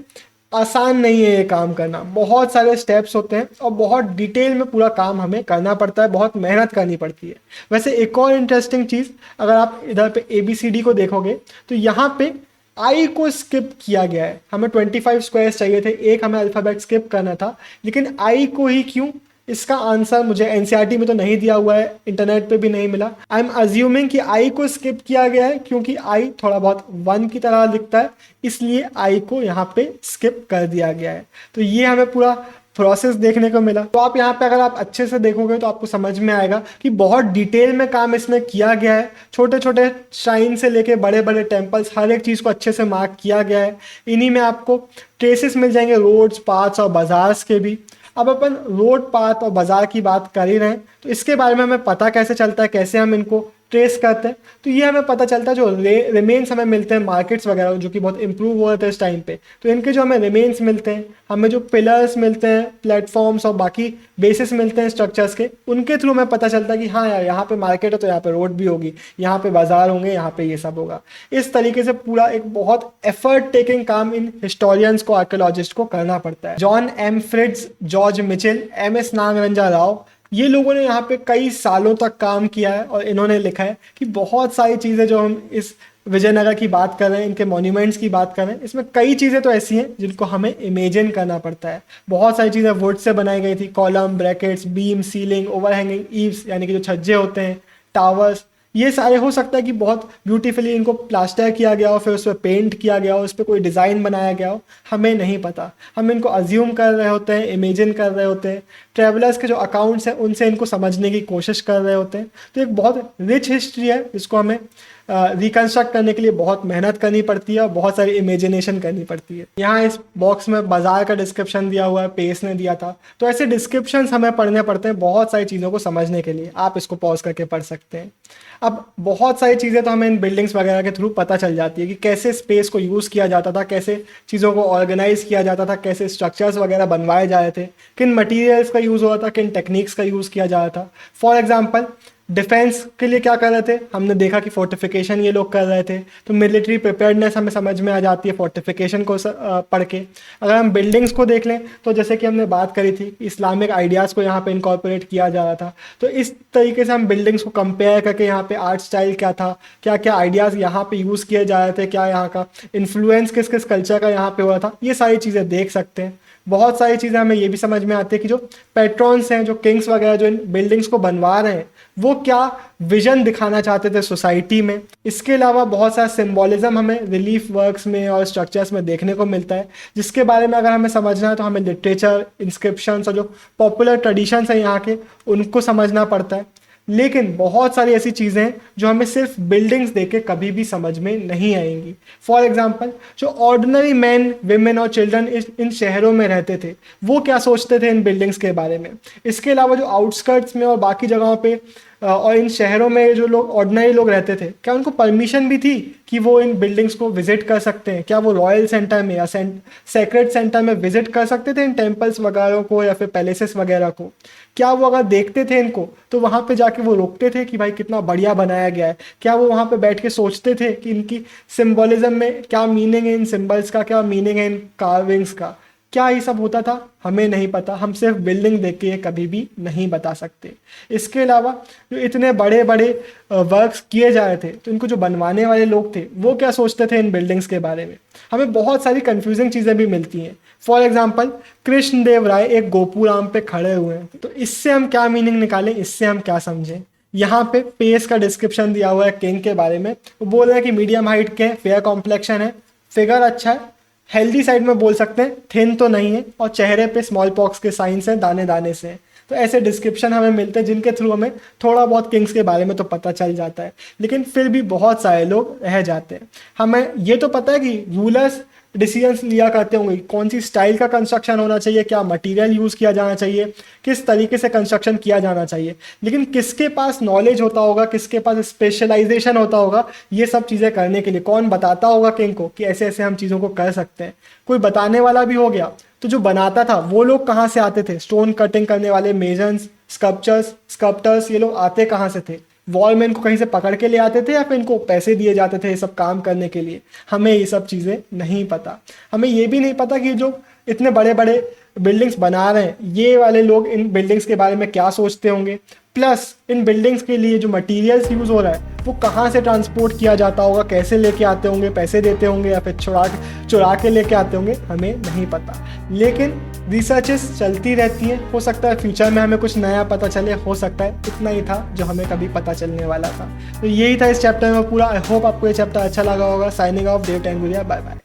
आसान नहीं है ये काम करना, बहुत सारे स्टेप्स होते हैं और बहुत डिटेल में पूरा काम हमें करना पड़ता है, बहुत मेहनत करनी पड़ती है। वैसे एक और इंटरेस्टिंग चीज़, अगर आप इधर पे ABCD को देखोगे तो यहाँ पे आई को स्किप किया गया है। हमें 25 स्क्वायर्स चाहिए थे, एक हमें अल्फ़ाबेट स्किप करना था, लेकिन आई को ही क्यों? इसका आंसर मुझे NCERT में तो नहीं दिया हुआ है, इंटरनेट पे भी नहीं मिला। आई एम अज्यूमिंग कि आई को स्किप किया गया है क्योंकि आई थोड़ा बहुत 1 की तरह दिखता है, इसलिए आई को यहाँ पे स्किप कर दिया गया है। तो ये हमें पूरा प्रोसेस देखने को मिला। तो आप यहाँ पे अगर आप अच्छे से देखोगे तो आपको समझ में आएगा कि बहुत डिटेल में काम इसमें किया गया है। छोटे छोटे श्राइन से लेके बड़े बड़े टेम्पल्स, हर एक चीज़ को अच्छे से मार्क किया गया है। इन्हीं में आपको ट्रेसेस मिल जाएंगे रोड्स, पाथ्स और बाजार्स के भी। अब अपन रोड, पाथ और बाजार की बात कर ही रहे हैं तो इसके बारे में हमें पता कैसे चलता है, कैसे हम इनको ट्रेस करते हैं? तो ये हमें पता चलता है जो रिमेन्स हमें मिलते हैं मार्केट्स वगैरह जो कि बहुत इंप्रूव हो रहे थे इस टाइम पे, तो इनके जो हमें रिमेन्स मिलते हैं, हमें जो पिलर्स मिलते हैं, प्लेटफॉर्म्स और बाकी बेसिस मिलते हैं स्ट्रक्चर्स के, उनके थ्रू हमें पता चलता है कि हाँ यार यहाँ पे मार्केट है तो यहाँ पे रोड भी होगी, यहाँ पे बाजार होंगे, यहाँ पे ये सब होगा। इस तरीके से पूरा एक बहुत एफर्ट टेकिंग काम इन हिस्टोरियंस को, आर्कियोलॉजिस्ट को करना पड़ता है। John M. Fritz, George Mitchell, MS Nagaraja Rao, ये लोगों ने यहाँ पे कई सालों तक काम किया है और इन्होंने लिखा है कि बहुत सारी चीज़ें जो हम इस विजयनगर की बात कर रहे हैं, इनके मॉन्यूमेंट्स की बात कर रहे हैं, इसमें कई चीज़ें तो ऐसी हैं जिनको हमें इमेजिन करना पड़ता है। बहुत सारी चीज़ें वुड से बनाई गई थी, column, brackets, beam, ceiling, overhanging eaves यानी कि जो छज्जे होते हैं, टावर्स, ये सारे हो सकता है कि बहुत ब्यूटीफुली इनको प्लास्टर किया गया हो, फिर उस पर पेंट किया गया हो, उस पर कोई डिज़ाइन बनाया गया हो, हमें नहीं पता। हम इनको अज्यूम कर रहे होते हैं, इमेजिन कर रहे होते हैं, ट्रैवलर्स के जो अकाउंट्स हैं उनसे इनको समझने की कोशिश कर रहे होते हैं। तो एक बहुत रिच हिस्ट्री है, इसको हमें रिकंस्ट्रक्ट करने के लिए बहुत मेहनत करनी पड़ती है और बहुत सारी इमेजिनेशन करनी पड़ती है। यहाँ इस बॉक्स में बाजार का डिस्क्रिप्शन दिया हुआ है, पेस ने दिया था। तो ऐसे डिस्क्रिप्शंस हमें पढ़ने पड़ते हैं बहुत सारी चीज़ों को समझने के लिए। आप इसको पॉज करके पढ़ सकते हैं। अब बहुत सारी चीज़ें तो हमें इन बिल्डिंग्स वगैरह के थ्रू पता चल जाती है कि कैसे स्पेस को यूज़ किया जाता था, कैसे चीज़ों को ऑर्गेनाइज किया जाता था, कैसे स्ट्रक्चर्स वगैरह बनवाए जा रहे थे, किन मटेरियल्स का यूज़ हो रहा था, किन टेक्निक्स का यूज़ किया जा रहा था। फॉर एग्जाम्पल डिफेंस के लिए क्या कर रहे थे, हमने देखा कि फोर्टिफिकेशन ये लोग कर रहे थे, तो मिलिट्री प्रिपेयर्डनेस हमें समझ में आ जाती है फोर्टिफिकेशन को पढ़ के। अगर हम बिल्डिंग्स को देख लें तो जैसे कि हमने बात करी थी, इस्लामिक आइडियाज़ को यहाँ पे इनकॉर्पोरेट किया जा रहा था, तो इस तरीके से हम बिल्डिंग्स को कंपेयर करके यहाँ पे आर्ट स्टाइल क्या था, क्या क्या आइडियाज़ यहाँ पे यूज़ किए जा रहे थे, क्या यहाँ का इन्फ्लुएंस किस किस कल्चर का यहाँ पे हो रहा था, ये सारी चीज़ें देख सकते हैं। बहुत सारी चीज़ें हमें ये भी समझ में आती है कि जो पेट्रॉन्स हैं, जो किंग्स वगैरह जो इन बिल्डिंग्स को बनवा रहे हैं, वो क्या विजन दिखाना चाहते थे सोसाइटी में। इसके अलावा बहुत सारा सिंबॉलिज्म हमें रिलीफ वर्क्स में और स्ट्रक्चर्स में देखने को मिलता है, जिसके बारे में अगर हमें समझना है तो हमें लिटरेचर, इंस्क्रिप्शंस और जो पॉपुलर ट्रेडिशंस हैं यहाँ के, उनको समझना पड़ता है। लेकिन बहुत सारी ऐसी चीज़ें हैं जो हमें सिर्फ बिल्डिंग्स देख के कभी भी समझ में नहीं आएंगी। फॉर एग्जांपल जो ऑर्डिनरी मैन, विमेन और चिल्ड्रन इन शहरों में रहते थे, वो क्या सोचते थे इन बिल्डिंग्स के बारे में। इसके अलावा जो आउटस्कर्ट्स में और बाकी जगहों पे और इन शहरों में जो लोग ऑर्डिनरी लोग रहते थे, क्या उनको परमिशन भी थी कि वो इन बिल्डिंग्स को विजिट कर सकते हैं? क्या वो रॉयल सेंटर में या सेक्रेट सेंटर में विजिट कर सकते थे इन टेम्पल्स वगैरह को या फिर पैलेसेस वगैरह को? क्या वो अगर देखते थे इनको तो वहाँ पे जाके वो रोकते थे कि भाई कितना बढ़िया बनाया गया है? क्या वो वहाँ पे बैठ के सोचते थे कि इनकी सिंबलिज्म में क्या मीनिंग है, इन सिंबल्स का क्या मीनिंग है, इन कार्विंग्स का? क्या ये सब होता था? हमें नहीं पता। हम सिर्फ बिल्डिंग देख के ये कभी भी नहीं बता सकते। इसके अलावा जो इतने बड़े बड़े वर्क्स किए जा रहे थे, तो इनको जो बनवाने वाले लोग थे वो क्या सोचते थे इन बिल्डिंग्स के बारे में? हमें बहुत सारी कंफ्यूजिंग चीज़ें भी मिलती हैं। फॉर एग्जाम्पल, कृष्णदेव राय एक गोपुराम पे खड़े हुए हैं, तो इससे हम क्या मीनिंग निकालें, इससे हम क्या समझें? यहाँ पे पेस का डिस्क्रिप्शन दिया हुआ है किंग के बारे में। वो बोल रहे हैं कि मीडियम हाइट के, फेयर कॉम्प्लेक्शन है, फिगर अच्छा है, हेल्दी साइड में बोल सकते हैं, थिन तो नहीं है, और चेहरे पे स्मॉल पॉक्स के साइंस हैं, दाने दाने से हैं। तो ऐसे डिस्क्रिप्शन हमें मिलते हैं जिनके थ्रू हमें थोड़ा बहुत किंग्स के बारे में तो पता चल जाता है, लेकिन फिर भी बहुत सारे लोग रह जाते हैं। हमें ये तो पता है कि रूलर्स डिसीजंस लिया करते होंगे कौन सी स्टाइल का कंस्ट्रक्शन होना चाहिए, क्या मटेरियल यूज़ किया जाना चाहिए, किस तरीके से कंस्ट्रक्शन किया जाना चाहिए, लेकिन किसके पास नॉलेज होता होगा, किसके पास स्पेशलाइजेशन होता होगा ये सब चीज़ें करने के लिए? कौन बताता होगा किंग को कि ऐसे ऐसे हम चीज़ों को कर सकते हैं? कोई बताने वाला भी हो गया, तो जो बनाता था वो लोग कहाँ से आते थे? स्टोन कटिंग करने वाले मेजन्स, स्कल्पटर्स, ये लोग आते कहाँ से थे? वॉल में इनको कहीं से पकड़ के ले आते थे या फिर इनको पैसे दिए जाते थे ये सब काम करने के लिए? हमें ये सब चीज़ें नहीं पता। हमें ये भी नहीं पता कि जो इतने बड़े बड़े बिल्डिंग्स बना रहे हैं ये वाले लोग इन बिल्डिंग्स के बारे में क्या सोचते होंगे, प्लस इन बिल्डिंग्स के लिए जो मटेरियल्स यूज़ हो रहा है वो कहाँ से ट्रांसपोर्ट किया जाता होगा, कैसे लेके आते होंगे, पैसे देते होंगे या फिर चुरा के लेके आते होंगे, हमें नहीं पता। लेकिन रिसर्चेस चलती रहती हैं, हो सकता है फ्यूचर में हमें कुछ नया पता चले, हो सकता है इतना ही था जो हमें कभी पता चलने वाला था। तो यही था इस चैप्टर में पूरा। आई होप आपको ये चैप्टर अच्छा लगा होगा। साइनिंग ऑफ, देव टेंगुरिया, बाय बाय।